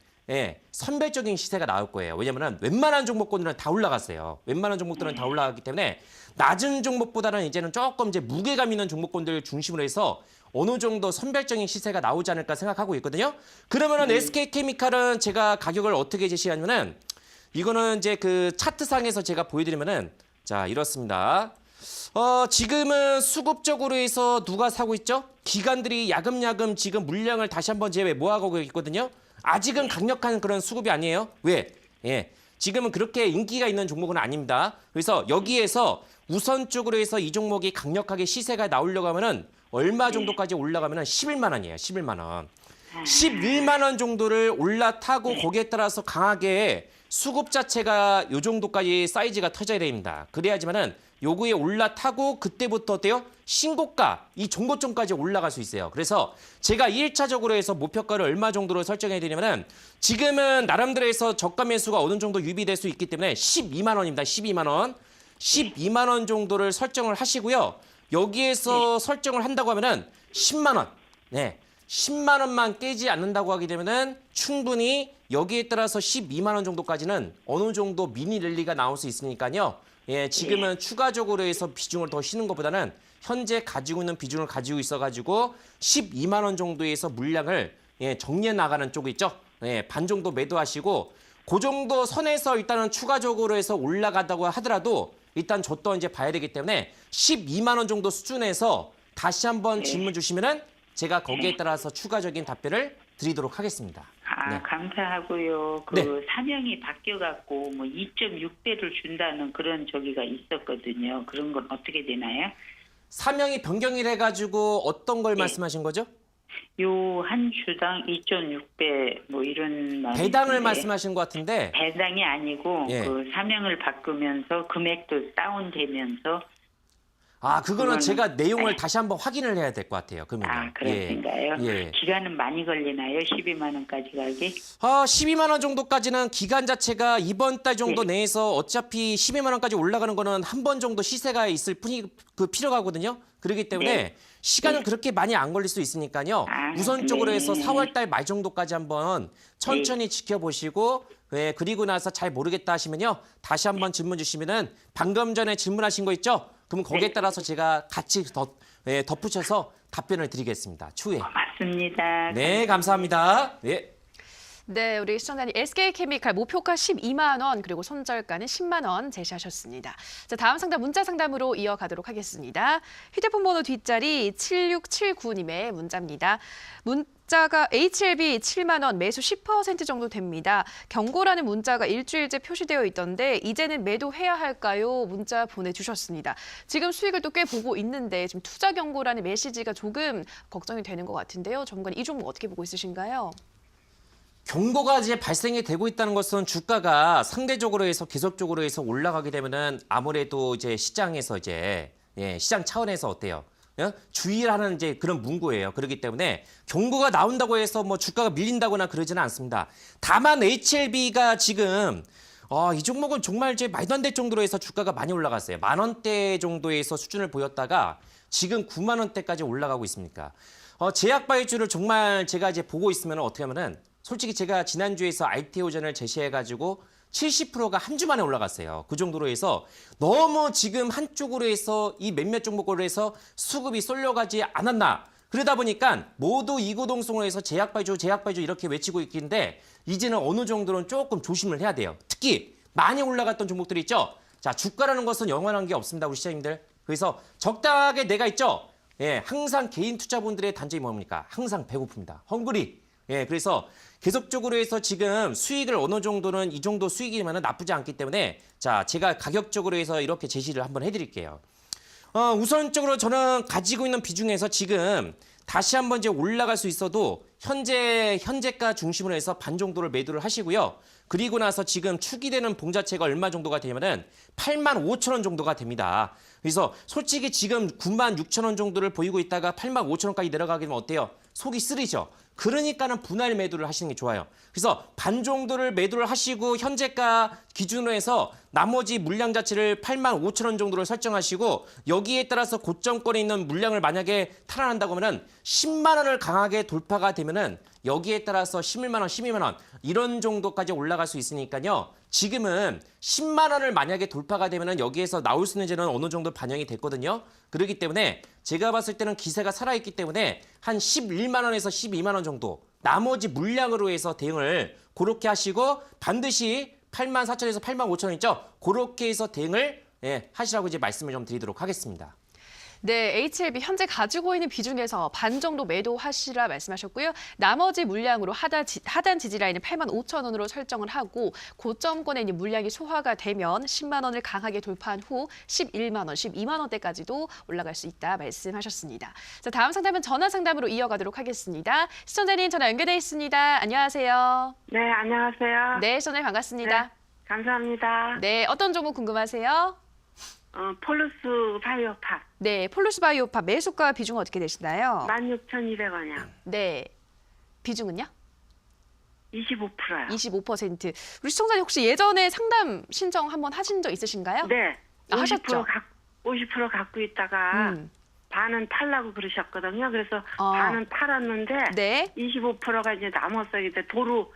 Speaker 2: 선별적인 시세가 나올 거예요. 왜냐면은 웬만한 종목군들은 다 올라갔어요. 웬만한 종목들은 다 올라갔기 때문에 낮은 종목보다는 이제는 조금 이제 무게감 있는 종목군들 중심으로 해서 어느 정도 선별적인 시세가 나오지 않을까 생각하고 있거든요. 그러면은 SK케미칼은 제가 가격을 어떻게 제시하냐면은 이거는 이제 그 차트상에서 제가 보여드리면은 자 이렇습니다. 지금은 수급적으로 해서 누가 사고 있죠? 기관들이 야금야금 지금 물량을 다시 한번 제외 모아가고 있거든요. 아직은 강력한 그런 수급이 아니에요. 왜? 지금은 그렇게 인기가 있는 종목은 아닙니다. 그래서 여기에서 우선적으로 해서 이 종목이 강력하게 시세가 나오려고 하면은 얼마 정도까지 올라가면은 11만 원이에요. 11만 원. 11만 원 정도를 올라타고 거기에 따라서 강하게 수급 자체가 요 정도까지 사이즈가 터져야 됩니다. 그래야지만은 요구에 올라타고 그때부터 어때요? 신고가, 이 종고점까지 올라갈 수 있어요. 그래서 제가 1차적으로 해서 목표가를 얼마 정도로 설정해 드리냐면은 지금은 나름대로 해서 저가 매수가 어느 정도 유비될 수 있기 때문에 12만 원입니다. 12만 원. 12만 원 정도를 설정을 하시고요. 여기에서 설정을 한다고 하면은 10만 원. 10만 원만 깨지 않는다고 하게 되면은 충분히 여기에 따라서 12만 원 정도까지는 어느 정도 미니 랠리가 나올 수 있으니까요. 지금은 추가적으로 해서 비중을 더 쉬는 것보다는 현재 가지고 있는 비중을 가지고 있어가지고 12만 원 정도에서 물량을 정리해 나가는 쪽이 있죠. 반 정도 매도하시고 그 정도 선에서 일단은 추가적으로 해서 올라간다고 하더라도 일단 저 또 이제 봐야 되기 때문에 12만 원 정도 수준에서 다시 한번 질문 주시면은 제가 거기에 따라서 추가적인 답변을 드리도록 하겠습니다. 네.
Speaker 3: 감사하고요.
Speaker 2: 네.
Speaker 3: 사명이 바뀌어갖고 뭐 2.6배를 준다는 그런 저기가 있었거든요. 그런 건 어떻게 되나요?
Speaker 2: 사명이 변경이 해가지고 어떤 걸
Speaker 3: 네.
Speaker 2: 말씀하신 거죠?
Speaker 3: 요 한 주당 2.6배 뭐 이런 말이
Speaker 2: 배당을
Speaker 3: 있는데
Speaker 2: 말씀하신 것 같은데
Speaker 3: 배당이 아니고
Speaker 2: 예.
Speaker 3: 사명을 바꾸면서 금액도 다운되면서
Speaker 2: 그거는
Speaker 3: 그거는-
Speaker 2: 제가 내용을 다시 한번 확인을 해야 될 것 같아요. 그러면요.
Speaker 3: 그러신가요?
Speaker 2: 예.
Speaker 3: 기간은 많이 걸리나요? 12만 원까지 가기?
Speaker 2: 12만 원 정도까지는 기간 자체가 이번 달 정도
Speaker 3: 네.
Speaker 2: 내에서 어차피 12만 원까지 올라가는 거는 한 번 정도 시세가 있을 필요가거든요. 그렇기 때문에
Speaker 3: 네.
Speaker 2: 시간은
Speaker 3: 네.
Speaker 2: 그렇게 많이 안 걸릴 수 있으니까요. 우선적으로
Speaker 3: 네.
Speaker 2: 해서 4월 달 말 정도까지 한번 천천히 지켜보시고 그리고 나서 잘 모르겠다 하시면요. 다시 한번 질문 주시면은 방금 전에 질문하신 거 있죠? 그럼 거기에
Speaker 3: 네.
Speaker 2: 따라서 제가 같이 덧붙여서 답변을 드리겠습니다. 추후에.
Speaker 3: 맞습니다.
Speaker 2: 네, 감사합니다. 네.
Speaker 1: 네, 우리 시청자님 SK케미칼 목표가 12만 원 그리고 손절가는 10만 원 제시하셨습니다. 자, 다음 상담 문자 상담으로 이어가도록 하겠습니다. 휴대폰 번호 뒷자리 7679님의 문자입니다. 문자가 HLB 7만 원 매수 10% 정도 됩니다. 경고라는 문자가 일주일째 표시되어 있던데 이제는 매도해야 할까요? 문자 보내주셨습니다. 지금 수익을 또 꽤 보고 있는데 지금 투자 경고라는 메시지가 조금 걱정이 되는 것 같은데요. 전문가님 이 종목 어떻게 보고 있으신가요?
Speaker 2: 경고가 이제 발생이 되고 있다는 것은 주가가 상대적으로 해서 계속적으로 해서 올라가게 되면은 아무래도 이제 시장에서 이제 시장 차원에서 어때요? 주의하는 이제 그런 문구예요. 그렇기 때문에 경고가 나온다고 해서 뭐 주가가 밀린다거나 그러지는 않습니다. 다만 HLB가 지금 이 종목은 정말 이제 말도 안 될 정도로 해서 주가가 많이 올라갔어요. 10,000원대 정도에서 수준을 보였다가 지금 9만 원대까지 올라가고 있습니까? 제약바이오주를 정말 제가 이제 보고 있으면 어떻게 하면은 솔직히 제가 지난주에서 IT오전을 제시해가지고 70%가 한 주 만에 올라갔어요. 그 정도로 해서 너무 지금 한쪽으로 해서 이 몇몇 종목으로 해서 수급이 쏠려가지 않았나. 그러다 보니까 모두 이구동성으로 해서 제약바이오 이렇게 외치고 있긴데 이제는 어느 정도는 조금 조심을 해야 돼요. 특히 많이 올라갔던 종목들이 있죠. 자, 주가라는 것은 영원한 게 없습니다. 우리 시장님들. 그래서 적당하게 내가 있죠. 항상 개인 투자분들의 단점이 뭡니까? 항상 배고픕니다. 헝그리. 그래서 계속적으로 해서 지금 수익을 어느 정도는 이 정도 수익이면 나쁘지 않기 때문에 자, 제가 가격적으로 해서 이렇게 제시를 한번 해드릴게요. 우선적으로 저는 가지고 있는 비중에서 지금 다시 한번 이제 올라갈 수 있어도 현재가 중심으로 해서 반 정도를 매도를 하시고요. 그리고 나서 지금 추기되는 봉 자체가 얼마 정도가 되냐면은 85,000원 정도가 됩니다. 그래서 솔직히 지금 96,000원 정도를 보이고 있다가 85,000원까지 내려가게 되면 어때요? 속이 쓰리죠. 그러니까는 분할 매도를 하시는 게 좋아요. 그래서 반 정도를 매도를 하시고 현재가 기준으로 해서 나머지 물량 자체를 85,000원 정도를 설정하시고 여기에 따라서 고점권에 있는 물량을 만약에 탈환한다고 하면은 10만 원을 강하게 돌파가 되면은 여기에 따라서 11만 원, 12만 원 이런 정도까지 올라갈 수 있으니까요. 지금은 10만 원을 만약에 돌파가 되면은 여기에서 나올 수 있는 재는 어느 정도 반영이 됐거든요. 그렇기 때문에 제가 봤을 때는 기세가 살아있기 때문에 한 11만 원에서 12만 원 정도 나머지 물량으로 해서 대응을 그렇게 하시고 반드시 84,000원에서 85,000원 있죠? 그렇게 해서 대응을 하시라고 이제 말씀을 좀 드리도록 하겠습니다.
Speaker 1: 네, HLB 현재 가지고 있는 비중에서 반 정도 매도하시라 말씀하셨고요. 나머지 물량으로 하단 지지 라인을 85,000원으로 설정을 하고 고점권에 있는 물량이 소화가 되면 10만 원을 강하게 돌파한 후 11만 원, 12만 원대까지도 올라갈 수 있다 말씀하셨습니다. 자, 다음 상담은 전화 상담으로 이어가도록 하겠습니다. 시청자님 전화 연결돼 있습니다. 안녕하세요.
Speaker 4: 네, 안녕하세요.
Speaker 1: 네, 시청자님 반갑습니다.
Speaker 4: 네, 감사합니다.
Speaker 1: 네, 어떤 종목 궁금하세요?
Speaker 4: 폴루스 바이오팝
Speaker 1: 네, 폴루스 바이오팝 매수가 비중은 어떻게 되시나요?
Speaker 4: 16,200원이요.
Speaker 1: 네, 비중은요?
Speaker 4: 25%요.
Speaker 1: 25%. 우리 시청자님 혹시 예전에 상담 신청 한번 하신 적 있으신가요?
Speaker 4: 네.
Speaker 1: 하셨죠?
Speaker 4: 50% 갖고 있다가 반은 팔라고 그러셨거든요. 그래서 반은 팔았는데
Speaker 1: 네.
Speaker 4: 25%가 이제 남았어요. 근데 도로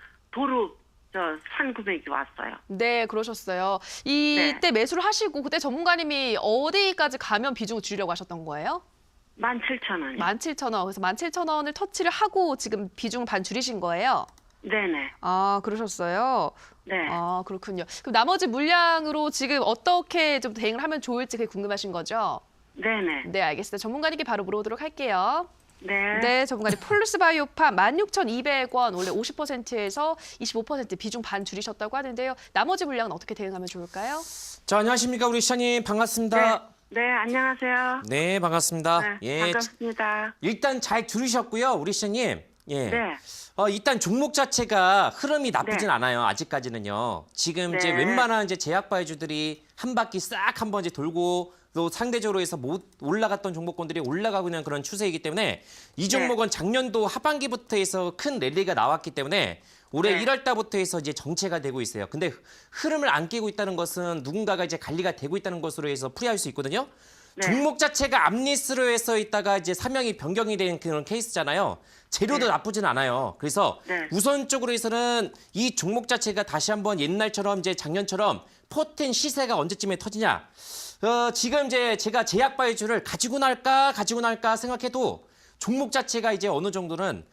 Speaker 4: 산 금액이 왔어요.
Speaker 1: 네, 그러셨어요. 이때 매수를 하시고 그때 전문가님이 어디까지 가면 비중을 줄이려고 하셨던 거예요?
Speaker 4: 17,000원이요.
Speaker 1: 17,000원. 그래서 17,000원을 터치를 하고 지금 비중을 반 줄이신 거예요?
Speaker 4: 네네.
Speaker 1: 아, 그러셨어요?
Speaker 4: 네.
Speaker 1: 아, 그렇군요. 그럼 나머지 물량으로 지금 어떻게 좀 대응을 하면 좋을지 그게 궁금하신 거죠?
Speaker 4: 네네.
Speaker 1: 네, 알겠습니다. 전문가님께 바로 물어보도록 할게요.
Speaker 4: 네.
Speaker 1: 네, 전문가님 폴루스 바이오팜 16,200원 원래 50%에서 25% 비중 반 줄이셨다고 하는데요. 나머지 물량은 어떻게 대응하면 좋을까요?
Speaker 2: 자, 안녕하십니까 우리 시장님 반갑습니다.
Speaker 4: 네, 안녕하세요.
Speaker 2: 네, 반갑습니다.
Speaker 4: 네, 반갑습니다.
Speaker 2: 일단 잘 들으셨고요, 우리 시장님. 예.
Speaker 4: 네.
Speaker 2: 일단 종목 자체가 흐름이 나쁘진 않아요. 아직까지는요. 지금 이제
Speaker 4: 네.
Speaker 2: 웬만한 이제 제약바이주들이 한 바퀴 싹 한번 이제 돌고 또 상대적으로 해서 못 올라갔던 종목군들이 올라가고 있는 그런 추세이기 때문에 이 종목은 작년도 하반기부터 해서 큰 랠리가 나왔기 때문에 올해
Speaker 4: 네.
Speaker 2: 1월 달부터 해서 이제 정체가 되고 있어요. 근데 흐름을 안 깨고 있다는 것은 누군가가 이제 관리가 되고 있다는 것으로 해서 풀이할 수 있거든요.
Speaker 4: 네.
Speaker 2: 종목 자체가 앞리스로 해서 있다가 이제 사명이 변경이 된 그런 케이스잖아요. 재료도
Speaker 4: 네.
Speaker 2: 나쁘진 않아요. 그래서
Speaker 4: 네.
Speaker 2: 우선적으로 해서는 이 종목 자체가 다시 한번 옛날처럼 이제 작년처럼 포텐 시세가 언제쯤에 터지냐. 지금 이제 제가 제약바이주를 가지고 날까 생각해도 종목 자체가 이제 어느 정도는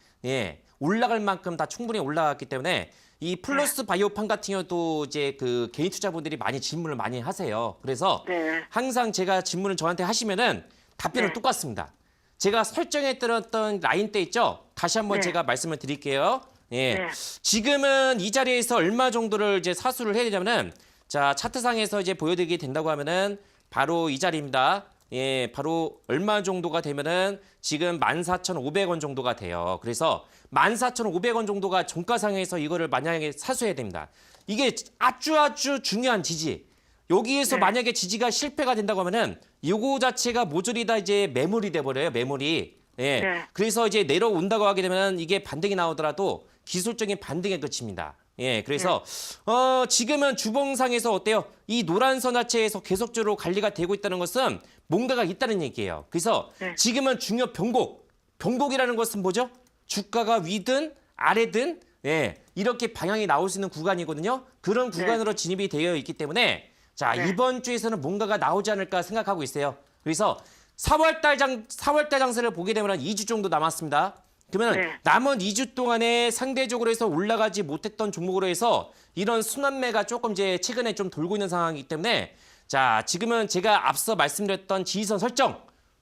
Speaker 2: 올라갈 만큼 다 충분히 올라갔기 때문에 이 플러스 바이오팜 같은 경우도 이제 그 개인 투자분들이 많이 질문을 많이 하세요. 그래서
Speaker 4: 네.
Speaker 2: 항상 제가 질문을 저한테 하시면은 답변은
Speaker 4: 네.
Speaker 2: 똑같습니다. 제가 설정해 드렸던 라인 때 있죠? 다시 한번
Speaker 4: 네.
Speaker 2: 제가 말씀을 드릴게요. 예.
Speaker 4: 네.
Speaker 2: 지금은 이 자리에서 얼마 정도를 이제 사수를 해야 되냐면은 자, 차트상에서 이제 보여드리게 된다고 하면은 바로 이 자리입니다. 예, 바로 얼마 정도가 되면은 지금 14,500원 정도가 돼요. 그래서 14,500원 정도가 종가상에서 이거를 만약에 사수해야 됩니다. 이게 아주 중요한 지지. 여기에서
Speaker 4: 네.
Speaker 2: 만약에 지지가 실패가 된다고 하면은 요거 자체가 모조리 다 이제 매물이 돼 버려요. 매물이. 예.
Speaker 4: 네.
Speaker 2: 그래서 이제 내려온다고 하게 되면 이게 반등이 나오더라도 기술적인 반등에 그칩니다. 예. 그래서 지금은 주봉상에서 어때요? 이 노란 선 자체에서 계속적으로 관리가 되고 있다는 것은 뭔가가 있다는 얘기예요. 그래서
Speaker 4: 네.
Speaker 2: 지금은 중요 변곡이라는 것은 뭐죠? 주가가 위든 아래든 이렇게 방향이 나올 수 있는 구간이거든요. 그런 구간으로 진입이 되어 있기 때문에 자,
Speaker 4: 네.
Speaker 2: 이번 주에서는 뭔가가 나오지 않을까 생각하고 있어요. 그래서 4월달 장세를 보게 되면 한 2주 정도 남았습니다. 그러면
Speaker 4: 네.
Speaker 2: 남은 2주 동안에 상대적으로 해서 올라가지 못했던 종목으로 해서 이런 순환매가 조금 이제 최근에 좀 돌고 있는 상황이기 때문에 자, 지금은 제가 앞서 말씀드렸던 지지선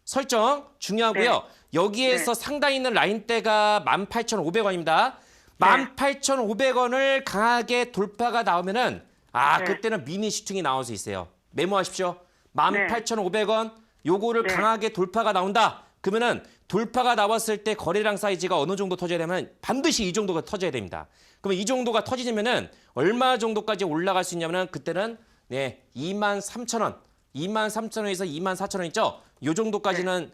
Speaker 2: 설정 중요하고요.
Speaker 4: 네.
Speaker 2: 여기에서
Speaker 4: 네.
Speaker 2: 상당히 있는 라인대가 18,500원입니다. 18,500원을 강하게 돌파가 나오면은
Speaker 4: 네.
Speaker 2: 그때는 미니 시퉁이 나올 수 있어요. 메모하십시오. 18,500원 요거를
Speaker 4: 네.
Speaker 2: 강하게 돌파가 나온다. 그러면은 돌파가 나왔을 때 거래량 사이즈가 어느 정도 터져야 되면 반드시 이 정도가 터져야 됩니다. 그러면 이 정도가 터지면은 얼마 정도까지 올라갈 수 있냐면은 그때는 23,000원, 23,000원에서 24,000원 있죠? 요 정도까지는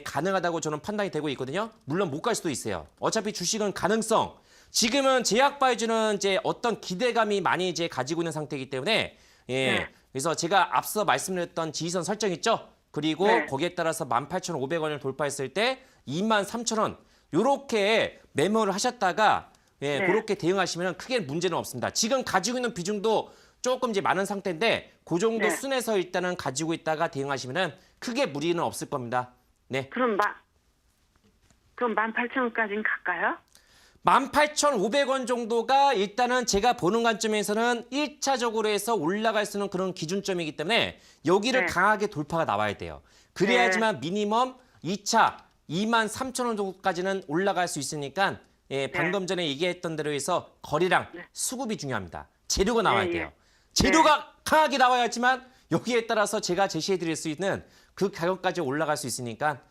Speaker 2: 가능하다고 저는 판단이 되고 있거든요. 물론 못 갈 수도 있어요. 어차피 주식은 가능성. 지금은 제약바이주는 이제 어떤 기대감이 많이 이제 가지고 있는 상태이기 때문에
Speaker 4: 네.
Speaker 2: 그래서 제가 앞서 말씀드렸던 지지선 설정 있죠? 그리고
Speaker 4: 네.
Speaker 2: 거기에 따라서 18,500원을 돌파했을 때 23,000원 요렇게 매매를 하셨다가 그렇게 대응하시면 크게 문제는 없습니다. 지금 가지고 있는 비중도 조금 이제 많은 상태인데 그 정도
Speaker 4: 네.
Speaker 2: 순에서 일단은 가지고 있다가 대응하시면은 크게 무리는 없을 겁니다. 네.
Speaker 4: 그럼 18,000원까지는 갈까요?
Speaker 2: 18,500원 정도가 일단은 제가 보는 관점에서는 1차적으로 해서 올라갈 수 있는 그런 기준점이기 때문에 여기를
Speaker 4: 네.
Speaker 2: 강하게 돌파가 나와야 돼요. 그래야지만 미니멈 2차 23,000원 정도까지는 올라갈 수 있으니까 방금 전에 얘기했던 대로 해서 거래량, 수급이 중요합니다. 재료가 나와야
Speaker 4: 네,
Speaker 2: 돼요. 재료가 강하게 나와야지만 여기에 따라서 제가 제시해드릴 수 있는 그 가격까지 올라갈 수 있으니까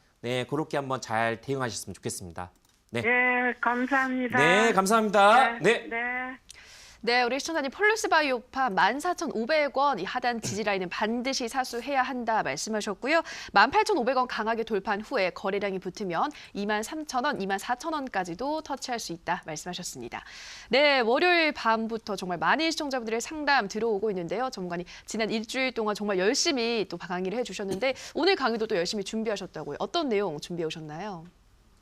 Speaker 2: 그렇게 한번 잘 대응하셨으면 좋겠습니다. 네.
Speaker 4: 네, 감사합니다.
Speaker 2: 네, 감사합니다. 네.
Speaker 1: 네, 우리 시청자님 폴루스 바이오팜 14,500원 이 하단 지지 라인은 반드시 사수해야 한다 말씀하셨고요. 18,500원 강하게 돌파한 후에 거래량이 붙으면 23,000원, 24,000원까지도 터치할 수 있다 말씀하셨습니다. 네, 월요일 밤부터 정말 많은 시청자분들의 상담 들어오고 있는데요. 전문가님 지난 일주일 동안 정말 열심히 또 강의를 해주셨는데 오늘 강의도 또 열심히 준비하셨다고요. 어떤 내용 준비해 오셨나요?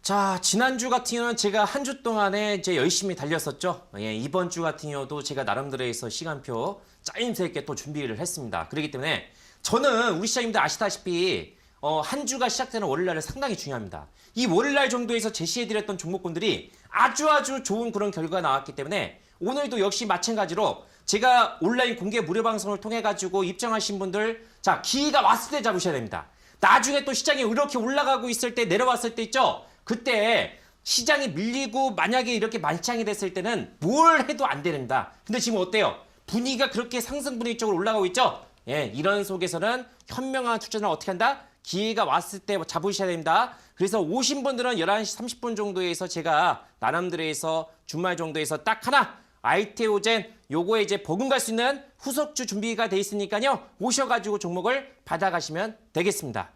Speaker 2: 자, 지난주 같은 경우는 제가 한 주 동안에 이제 열심히 달렸었죠. 이번 주 같은 경우도 제가 나름대로 해서 시간표 짜임새 있게 또 준비를 했습니다. 그렇기 때문에 저는 우리 시장님들 아시다시피 한 주가 시작되는 월요일날은 상당히 중요합니다. 이 월요일날 정도에서 제시해드렸던 종목군들이 아주 좋은 그런 결과가 나왔기 때문에 오늘도 역시 마찬가지로 제가 온라인 공개 무료 방송을 통해 가지고 입장하신 분들 자, 기회가 왔을 때 잡으셔야 됩니다. 나중에 또 시장이 이렇게 올라가고 있을 때 내려왔을 때 있죠? 그때 시장이 밀리고 만약에 이렇게 만창이 됐을 때는 뭘 해도 안 됩니다. 근데 지금 어때요? 분위기가 그렇게 상승 분위기 쪽으로 올라가고 있죠? 예, 이런 속에서는 현명한 투자는 어떻게 한다? 기회가 왔을 때 잡으셔야 됩니다. 그래서 오신 분들은 11시 30분 정도에서 제가 나남들에서 주말 정도에서 딱 하나 아이테오젠 요거에 이제 버금갈 수 있는 후속주 준비가 돼 있으니까요. 오셔가지고 종목을 받아가시면 되겠습니다.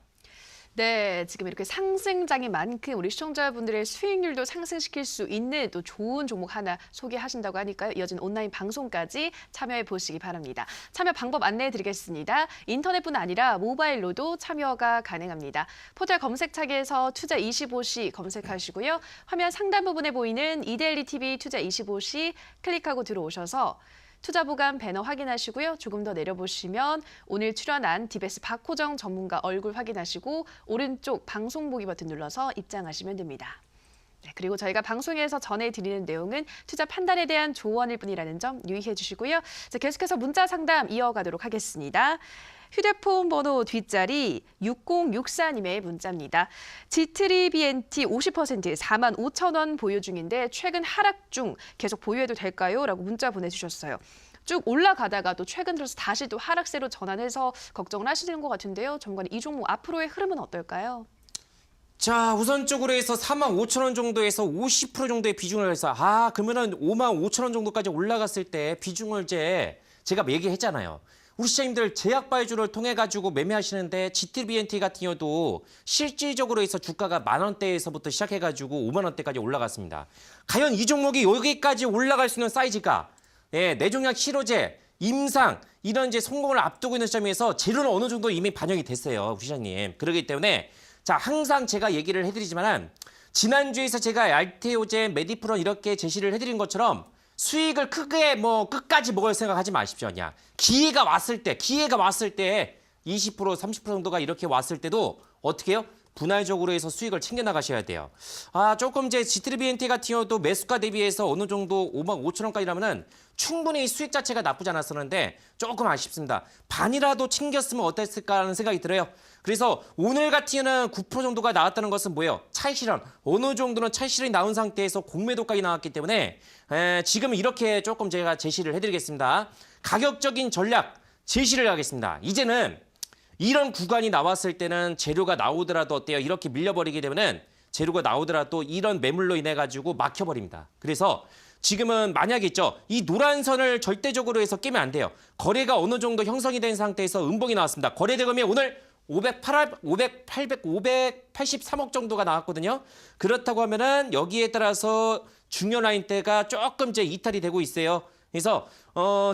Speaker 1: 네, 지금 이렇게 상승장인 만큼 우리 시청자분들의 수익률도 상승시킬 수 있는 또 좋은 종목 하나 소개하신다고 하니까요. 이어진 온라인 방송까지 참여해 보시기 바랍니다. 참여 방법 안내해 드리겠습니다. 인터넷뿐 아니라 모바일로도 참여가 가능합니다. 포털 검색창에서 투자25시 검색하시고요. 화면 상단 부분에 보이는 이데일리 TV 투자25시 클릭하고 들어오셔서 투자보감 배너 확인하시고요. 조금 더 내려보시면 오늘 출연한 디베스 박호정 전문가 얼굴 확인하시고 오른쪽 방송 보기 버튼 눌러서 입장하시면 됩니다. 네, 그리고 저희가 방송에서 전해드리는 내용은 투자 판단에 대한 조언일 뿐이라는 점 유의해 주시고요. 자, 계속해서 문자 상담 이어가도록 하겠습니다. 휴대폰 번호 뒷자리 6064님의 문자입니다. G3BNT 50% 45,000원 보유 중인데 최근 하락 중 계속 보유해도 될까요? 라고 문자 보내주셨어요. 쭉 올라가다가 또 최근 들어서 다시 또 하락세로 전환해서 걱정을 하시는 것 같은데요. 전문가님, 이 종목 앞으로의 흐름은 어떨까요?
Speaker 2: 자, 우선적으로 해서 45,000원 정도에서 50% 정도의 비중을 해서 그러면은 55,000원 정도까지 올라갔을 때 비중을 이제 제가 얘기했잖아요. 우리 시장님들 제약바이주를 통해 가지고 매매하시는데 G3BNT 같은 경우도 실질적으로 해서 주가가 10,000원대에서부터 시작해 가지고 50,000원대까지 올라갔습니다. 과연 이 종목이 여기까지 올라갈 수 있는 사이즈가 뇌종양 치료제, 임상 이런 이제 성공을 앞두고 있는 시점에서 재료는 어느 정도 이미 반영이 됐어요, 우리 시장님. 그렇기 때문에 자, 항상 제가 얘기를 해드리지만은 지난주에서 제가 알테오젠, 메디프론 이렇게 제시를 해드린 것처럼 수익을 크게 끝까지 먹을 생각하지 마십시오. 그냥 기회가 왔을 때 20% 30% 정도가 이렇게 왔을 때도 어떻게 해요? 분할적으로 해서 수익을 챙겨 나가셔야 돼요. 조금 이제 G3BNT 같은 경우도 매수가 대비해서 어느 정도 55,000원까지라면은 충분히 수익 자체가 나쁘지 않았었는데 조금 아쉽습니다. 반이라도 챙겼으면 어땠을까 하는 생각이 들어요. 그래서 오늘 같은 경우는 9% 정도가 나왔다는 것은 뭐예요? 차익실현. 어느 정도는 차익실현이 나온 상태에서 공매도까지 나왔기 때문에 지금 이렇게 조금 제가 제시를 해드리겠습니다. 가격적인 전략 제시를 하겠습니다. 이제는 이런 구간이 나왔을 때는 재료가 나오더라도 어때요? 이렇게 밀려버리게 되면은 재료가 나오더라도 이런 매물로 인해 가지고 막혀버립니다. 그래서 지금은 만약에 있죠. 이 노란 선을 절대적으로 해서 깨면 안 돼요. 거래가 어느 정도 형성이 된 상태에서 음봉이 나왔습니다. 거래 대금이 오늘 583억 정도가 나왔거든요. 그렇다고 하면은 여기에 따라서 중요 라인대가 조금 이제 이탈이 되고 있어요. 그래서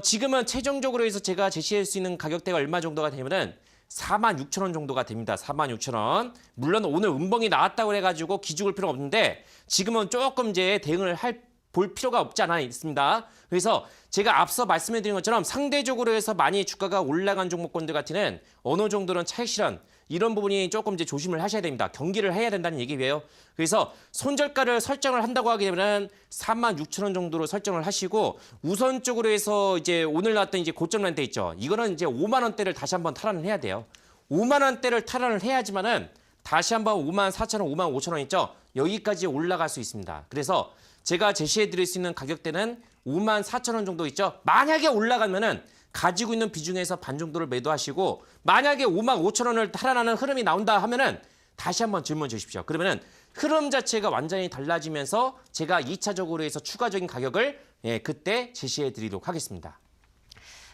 Speaker 2: 지금은 최종적으로 해서 제가 제시할 수 있는 가격대가 얼마 정도가 되면은 46,000원 정도가 됩니다. 46,000원. 물론 오늘 음봉이 나왔다고 해가지고 기죽을 필요가 없는데 지금은 조금 이제 대응을 볼 필요가 없지 않아 있습니다. 그래서 제가 앞서 말씀해드린 것처럼 상대적으로 해서 많이 주가가 올라간 종목군들 같은 어느 정도는 차익 실현 이런 부분이 조금 이제 조심을 하셔야 됩니다. 경기를 해야 된다는 얘기예요. 그래서 손절가를 설정을 한다고 하게 되면 46,000원 정도로 설정을 하시고 우선적으로 해서 이제 오늘 나왔던 이제 고점 라인대 있죠. 이거는 이제 5만 원대를 다시 한번 탈환을 해야 돼요. 5만 원대를 탈환을 해야지만은 다시 한번 54,000원, 55,000원 있죠. 여기까지 올라갈 수 있습니다. 그래서 제가 제시해 드릴 수 있는 가격대는 54,000원 정도 있죠. 만약에 올라가면은 가지고 있는 비중에서 반 정도를 매도하시고 만약에 55,000원을 탈환하는 흐름이 나온다 하면은 다시 한번 질문 주십시오. 그러면은 흐름 자체가 완전히 달라지면서 제가 2차적으로 해서 추가적인 가격을 그때 제시해 드리도록 하겠습니다.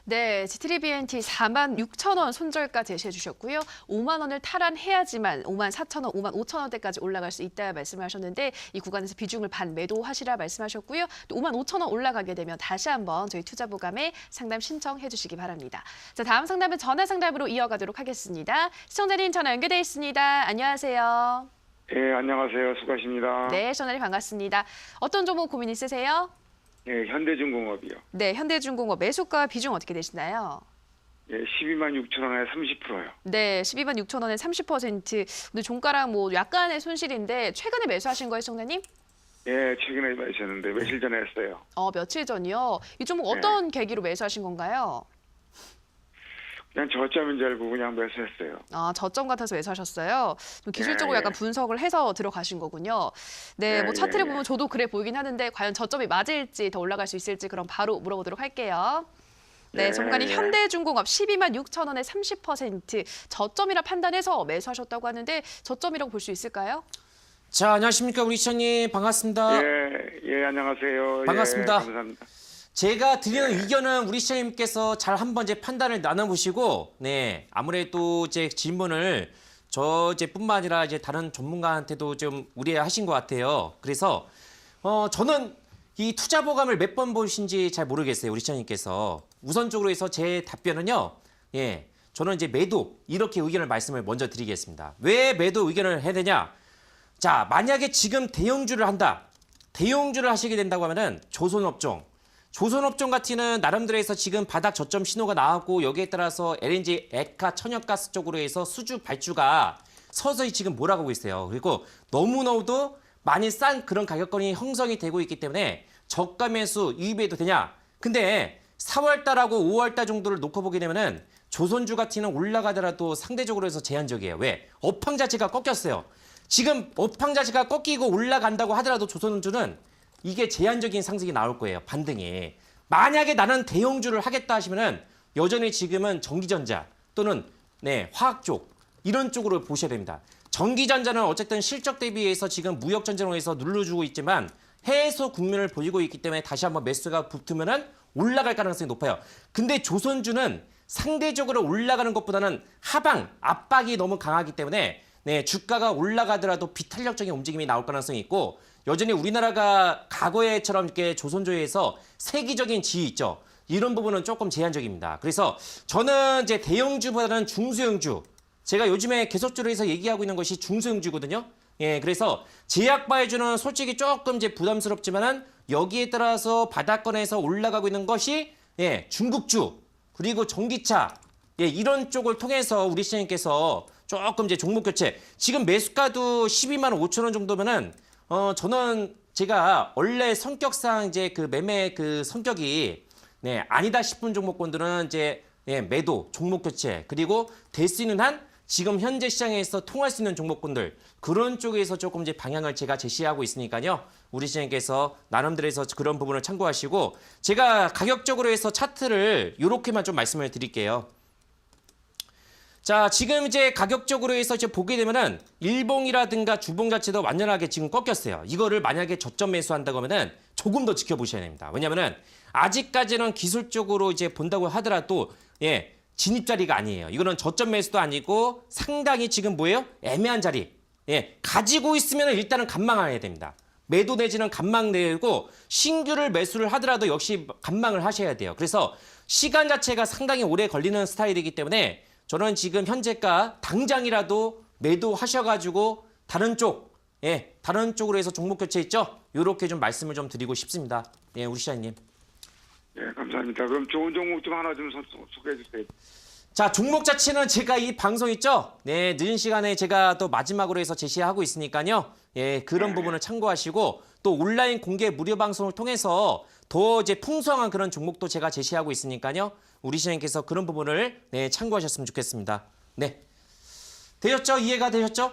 Speaker 1: 네, G3BNT 46,000원 손절가 제시해 주셨고요. 5만 원을 탈환해야지만 54,000원, 55,000원대까지 올라갈 수 있다 말씀을 하셨는데 이 구간에서 비중을 반 매도하시라 말씀하셨고요. 또 55,000원 올라가게 되면 다시 한번 저희 투자보감에 상담 신청해 주시기 바랍니다. 자, 다음 상담은 전화 상담으로 이어가도록 하겠습니다. 시청자님 전화 연결돼 있습니다. 안녕하세요.
Speaker 5: 네, 안녕하세요. 수고하십니다.
Speaker 1: 네, 시청자님 반갑습니다. 어떤 종목 고민 있으세요?
Speaker 5: 네, 현대중공업이요.
Speaker 1: 네, 현대중공업 매수가 비중 어떻게 되시나요?
Speaker 5: 예, 126,000원에 30%요.
Speaker 1: 네, 126,000원에 30%. 근데 종가랑 약간의 손실인데 최근에 매수하신 거예요, 시청자님?
Speaker 5: 예, 최근에 매수했는데 며칠 전에 했어요.
Speaker 1: 며칠 전이요. 이 종목 어떤 계기로 매수하신 건가요?
Speaker 5: 그냥 저점인 줄 알고 그냥 매수했어요.
Speaker 1: 아, 저점 같아서 매수하셨어요. 좀 기술적으로
Speaker 5: 예,
Speaker 1: 약간
Speaker 5: 예.
Speaker 1: 분석을 해서 들어가신 거군요. 네,
Speaker 5: 예,
Speaker 1: 뭐 차트를
Speaker 5: 예, 예.
Speaker 1: 보면 저도 그래 보이긴 하는데 과연 저점이 맞을지 더 올라갈 수 있을지 그럼 바로 물어보도록 할게요. 네,
Speaker 5: 예,
Speaker 1: 전문가님
Speaker 5: 예.
Speaker 1: 현대중공업 12만 6천 원에 30% 저점이라 판단해서 매수하셨다고 하는데 저점이라고 볼 수 있을까요?
Speaker 2: 자, 안녕하십니까 우리 시장님 반갑습니다.
Speaker 5: 예, 안녕하세요.
Speaker 2: 반갑습니다.
Speaker 5: 예, 감사합니다.
Speaker 2: 제가 드리는 의견은 우리 시장님께서 잘 한번 이제 판단을 나눠보시고, 네, 아무래도 이제 질문을 저 이제뿐만 아니라 이제 다른 전문가한테도 좀 우려하신 것 같아요. 그래서 저는 이 투자 보감을 몇 번 보신지 잘 모르겠어요, 우리 시장님께서. 우선적으로 해서 제 답변은요, 예, 저는 이제 매도 이렇게 의견을 말씀을 먼저 드리겠습니다. 왜 매도 의견을 해야 되냐? 자, 만약에 지금 대형주를 한다. 대형주를 하시게 된다고 하면은 조선업종 같은 경우는 나름대로 해서 지금 바닥 저점 신호가 나왔고 여기에 따라서 LNG, 액화, 천연가스 쪽으로 해서 수주 발주가 서서히 지금 몰아가고 있어요. 그리고 너무너무도 많이 싼 그런 가격권이 형성이 되고 있기 때문에 저가 매수 유입해도 되냐? 근데 4월 달하고 5월 달 정도를 놓고 보게 되면은 조선주 같은 경우는 올라가더라도 상대적으로 해서 제한적이에요. 왜? 업황 자체가 꺾였어요. 지금 업황 자체가 꺾이고 올라간다고 하더라도 조선주는 이게 제한적인 상승이 나올 거예요. 반등이. 만약에 나는 대형주를 하겠다 하시면은 여전히 지금은 전기전자 또는 네, 화학 쪽 이런 쪽으로 보셔야 됩니다. 전기전자는 어쨌든 실적 대비해서 지금 무역 전쟁으로 해서 눌러주고 있지만 해소 국면을 보이고 있기 때문에 다시 한번 매수가 붙으면은 올라갈 가능성이 높아요. 근데 조선주는 상대적으로 올라가는 것보다는 하방 압박이 너무 강하기 때문에 네, 주가가 올라가더라도 비탄력적인 움직임이 나올 가능성이 있고 여전히 우리나라가 과거에처럼 이렇게 조선주에서 세계적인 지위 있죠. 이런 부분은 조금 제한적입니다. 그래서 저는 이제 대형주보다는 중소형주, 제가 요즘에 계속적으로 해서 얘기하고 있는 것이 중소형주거든요. 예, 그래서 제약바이오주는 솔직히 조금 이제 부담스럽지만은 여기에 따라서 바닥권에서 올라가고 있는 것이 예, 중국주 그리고 전기차 예, 이런 쪽을 통해서 우리 시장님께서 조금 이제 종목 교체 지금 매수가도 12만 5천 원 정도면은 저는 제가 원래 성격상 이제 그 매매 그 성격이 네, 아니다 싶은 종목군들은 이제 예, 매도, 종목 교체 그리고 될 수 있는 한 지금 현재 시장에서 통할 수 있는 종목군들 그런 쪽에서 조금 이제 방향을 제가 제시하고 있으니까요. 우리 시장님께서 나름대로 해서 그런 부분을 참고하시고 제가 가격적으로 해서 차트를 이렇게만 좀 말씀을 드릴게요. 자, 지금 이제 가격적으로 해서 이제 보게 되면은 일봉이라든가 주봉 자체도 완전하게 지금 꺾였어요. 이거를 만약에 저점 매수한다고 하면은 조금 더 지켜보셔야 됩니다. 왜냐면은 아직까지는 기술적으로 이제 본다고 하더라도 예, 진입 자리가 아니에요. 이거는 저점 매수도 아니고 상당히 지금 뭐예요? 애매한 자리. 예, 가지고 있으면 일단은 간망해야 됩니다. 매도 내지는 간망 내고 신규를 매수를 하더라도 역시 간망을 하셔야 돼요. 그래서 시간 자체가 상당히 오래 걸리는 스타일이기 때문에 저는 지금 현재가 당장이라도 매도하셔가지고 다른 쪽, 예, 다른 쪽으로 해서 종목 교체 있죠? 이렇게 좀 말씀을 좀 드리고 싶습니다. 예, 우리 시장님.
Speaker 5: 예, 감사합니다. 그럼 좋은 종목 좀 하나 좀 소개해 주세요.
Speaker 2: 자, 종목 자체는 제가 이 방송 있죠? 네, 늦은 시간에 제가 또 마지막으로 해서 제시하고 있으니까요. 예, 그런 부분을 참고하시고 또 온라인 공개 무료 방송을 통해서 더 이제 풍성한 그런 종목도 제가 제시하고 있으니까요. 우리 시장님께서 그런 부분을 네, 참고하셨으면 좋겠습니다. 네. 되셨죠? 이해가 되셨죠?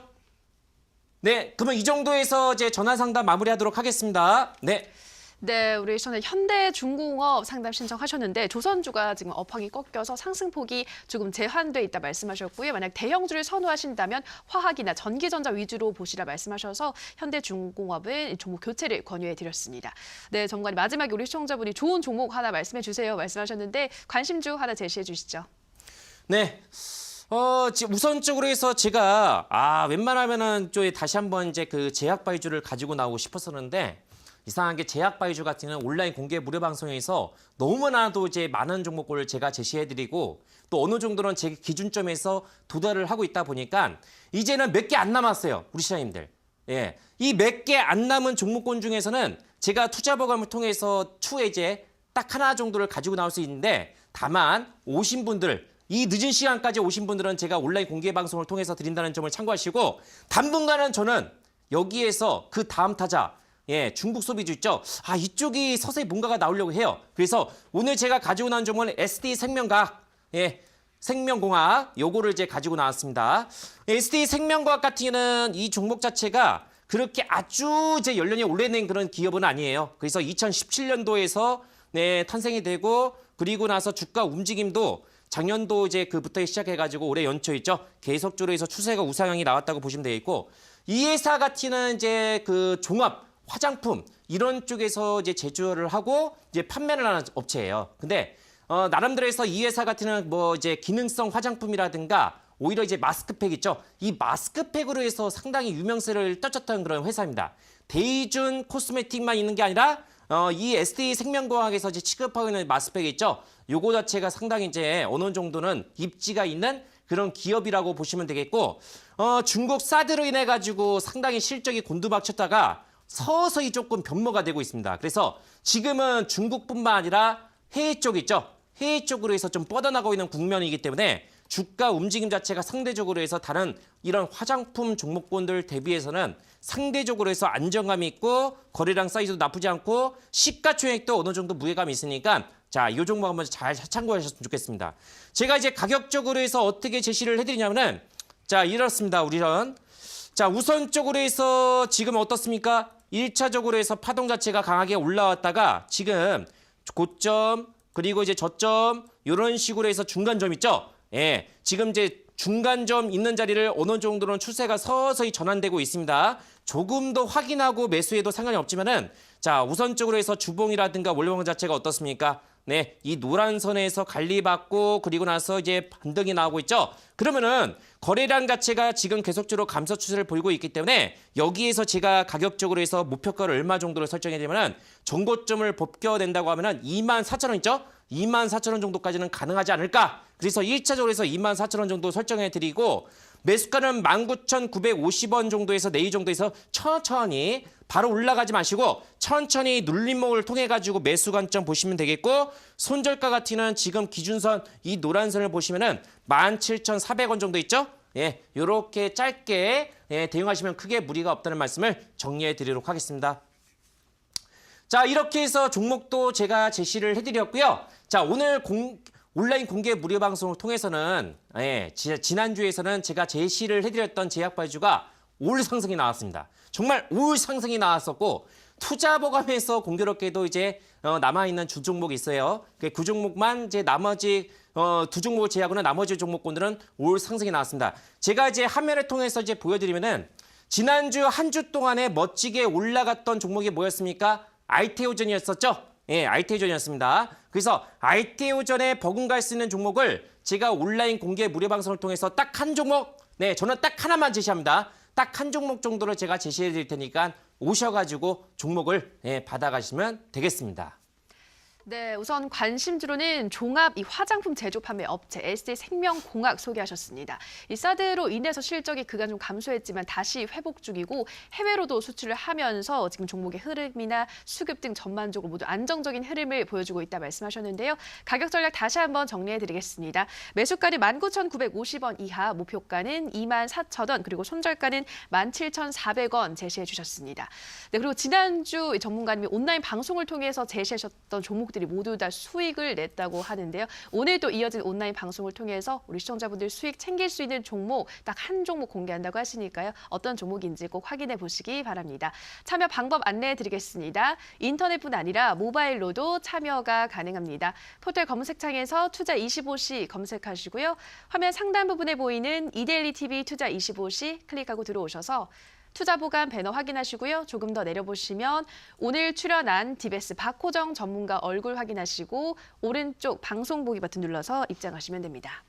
Speaker 2: 네, 그러면 이 정도에서 이제 전화 상담 마무리하도록 하겠습니다. 네.
Speaker 1: 네, 우리 시청자 현대중공업 상담 신청하셨는데 조선주가 지금 업황이 꺾여서 상승폭이 조금 제한돼 있다 말씀하셨고요. 만약 대형주를 선호하신다면 화학이나 전기전자 위주로 보시라 말씀하셔서 현대중공업은 종목 교체를 권유해 드렸습니다. 네, 전문가님 마지막에 우리 시청자분이 좋은 종목 하나 말씀해 주세요 말씀하셨는데 관심주 하나 제시해 주시죠.
Speaker 2: 네. 우선적으로 해서 제가 웬만하면은 좀 다시 한번 이제 그 제약바이오주를 가지고 나오고 싶었었는데 이상하게 제약바이오주 같은 경우는 온라인 공개 무료 방송에서 너무나도 이제 많은 종목을 제가 제시해드리고 또 어느 정도는 제 기준점에서 도달을 하고 있다 보니까 이제는 몇 개 안 남았어요. 우리 시장님들. 예. 이 몇 개 안 남은 종목군 중에서는 제가 투자 보감을 통해서 추후에 이제 딱 하나 정도를 가지고 나올 수 있는데 다만 오신 분들 이 늦은 시간까지 오신 분들은 제가 온라인 공개 방송을 통해서 드린다는 점을 참고하시고 당분간은 저는 여기에서 그 다음 타자 예, 중국 소비주 있죠? 이쪽이 서서히 뭔가가 나오려고 해요. 그래서 오늘 제가 가지고 나온 종목은 SD생명과학. 예, 생명공학 요거를 이제 가지고 나왔습니다. ST 생명과학 같은 경우는 이 종목 자체가 그렇게 아주 이제 연령이 오래된 그런 기업은 아니에요. 그래서 2017년도에서 탄생이 되고 그리고 나서 주가 움직임도 작년도 이제 그부터 시작해가지고 올해 연초있죠. 계속적으로 해서 추세가 우상향이 나왔다고 보시면 되겠고 이 회사 같은 경우는 이제 그 종합 화장품 이런 쪽에서 이제 제조를 하고 이제 판매를 하는 업체예요. 근데 나름대로 해서 이 회사 같은 경우는 뭐 이제 기능성 화장품이라든가 오히려 이제 마스크팩 있죠. 이 마스크팩으로 해서 상당히 유명세를 떨쳤던 그런 회사입니다. 대이준 코스메틱만 있는 게 아니라 이 ST 생명공학에서 이제 취급하고 있는 마스크팩 있죠. 요거 자체가 상당히 이제 어느 정도는 입지가 있는 그런 기업이라고 보시면 되겠고 중국 사드로 인해 가지고 상당히 실적이 곤두박쳤다가 서서히 조금 변모가 되고 있습니다. 그래서 지금은 중국뿐만 아니라 해외 쪽 있죠. 해외 쪽으로 해서 좀 뻗어나가고 있는 국면이기 때문에 주가 움직임 자체가 상대적으로 해서 다른 이런 화장품 종목군들 대비해서는 상대적으로 해서 안정감이 있고 거래량 사이즈도 나쁘지 않고 시가총액도 어느 정도 무게감이 있으니까 자, 이 종목 한번 잘 참고하셨으면 좋겠습니다. 제가 이제 가격적으로 해서 어떻게 제시를 해드리냐면은 자, 이렇습니다. 우선 자, 우선적으로 해서 지금 어떻습니까? 1차적으로 해서 파동 자체가 강하게 올라왔다가 지금 고점 그리고 이제 저점 이런 식으로 해서 중간점 있죠? 예, 지금 이제 중간점 있는 자리를 어느 정도는 추세가 서서히 전환되고 있습니다. 조금 더 확인하고 매수해도 상관이 없지만은 자, 우선적으로 해서 주봉이라든가 월봉 자체가 어떻습니까? 네, 이 노란 선에서 관리받고 그리고 나서 이제 반등이 나오고 있죠. 그러면은 거래량 자체가 지금 계속적으로 감소 추세를 보이고 있기 때문에 여기에서 제가 가격적으로 해서 목표가를 얼마 정도로 설정해 되면은 정고점을 벗겨낸다고 하면은 24,000원 있죠? 24,000원 정도까지는 가능하지 않을까? 그래서 1차적으로 해서 24,000원 정도 설정해 드리고 매수가는 19,950원 정도에서 내일 정도에서 천천히 바로 올라가지 마시고 천천히 눌림목을 통해 가지고 매수 관점 보시면 되겠고 손절가 같은 지금 기준선 이 노란선을 보시면은 17,400원 정도 있죠? 예, 요렇게 짧게 대응하시면 크게 무리가 없다는 말씀을 정리해 드리도록 하겠습니다. 자, 이렇게 해서 종목도 제가 제시를 해드렸고요. 자, 오늘 온라인 공개 무료 방송을 통해서는 지난주에서는 제가 제시를 해드렸던 제약바이주가 올 상승이 나왔습니다. 정말 올 상승이 나왔었고 투자보감에서 공교롭게도 이제 남아있는 주 종목이 있어요. 그 종목만 이제 나머지 두 종목을 제외하고는 나머지 종목군들은 올 상승이 나왔습니다. 제가 이제 화면을 통해서 이제 보여드리면은 지난주 한 주 동안에 멋지게 올라갔던 종목이 뭐였습니까? 아이테오전이었었죠? 예, 아이테오전이었습니다. 그래서 아이테오전에 버금갈 수 있는 종목을 제가 온라인 공개 무료 방송을 통해서 딱 한 종목, 네, 저는 딱 하나만 제시합니다. 딱 한 종목 정도를 제가 제시해 드릴 테니까 오셔가지고 종목을 받아가시면 되겠습니다.
Speaker 1: 네, 우선 관심주로는 종합 이 화장품 제조 판매 업체 ST 생명공학 소개하셨습니다. 이 사드로 인해서 실적이 그간 좀 감소했지만 다시 회복 중이고 해외로도 수출을 하면서 지금 종목의 흐름이나 수급 등 전반적으로 모두 안정적인 흐름을 보여주고 있다 말씀하셨는데요. 가격 전략 다시 한번 정리해드리겠습니다. 매수가는 19,950원 이하, 목표가는 24,000원, 그리고 손절가는 17,400원 제시해 주셨습니다. 네, 그리고 지난주 전문가님이 온라인 방송을 통해서 제시하셨던 종목 들이 모두 다 수익을 냈다고 하는데요. 오늘도 이어진 온라인 방송을 통해서 우리 시청자분들 수익 챙길 수 있는 종목 딱 한 종목 공개한다고 하시니까요. 어떤 종목인지 꼭 확인해 보시기 바랍니다. 참여 방법 안내해 드리겠습니다. 인터넷뿐 아니라 모바일로도 참여가 가능합니다. 포털 검색창에서 투자25시 검색하시고요. 화면 상단 부분에 보이는 이데일리 TV 투자25시 클릭하고 들어오셔서 투자보감 배너 확인하시고요. 조금 더 내려보시면 오늘 출연한 디베스 박호정 전문가 얼굴 확인하시고 오른쪽 방송 보기 버튼 눌러서 입장하시면 됩니다.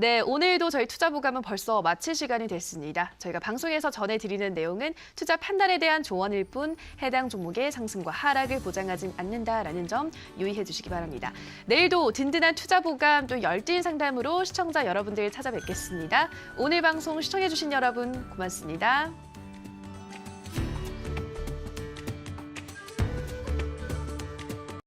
Speaker 1: 네, 오늘도 저희 투자보감은 벌써 마칠 시간이 됐습니다. 저희가 방송에서 전해드리는 내용은 투자 판단에 대한 조언일 뿐 해당 종목의 상승과 하락을 보장하지 않는다라는 점 유의해 주시기 바랍니다. 내일도 든든한 투자보감 또 열띤 상담으로 시청자 여러분들 찾아뵙겠습니다. 오늘 방송 시청해 주신 여러분 고맙습니다.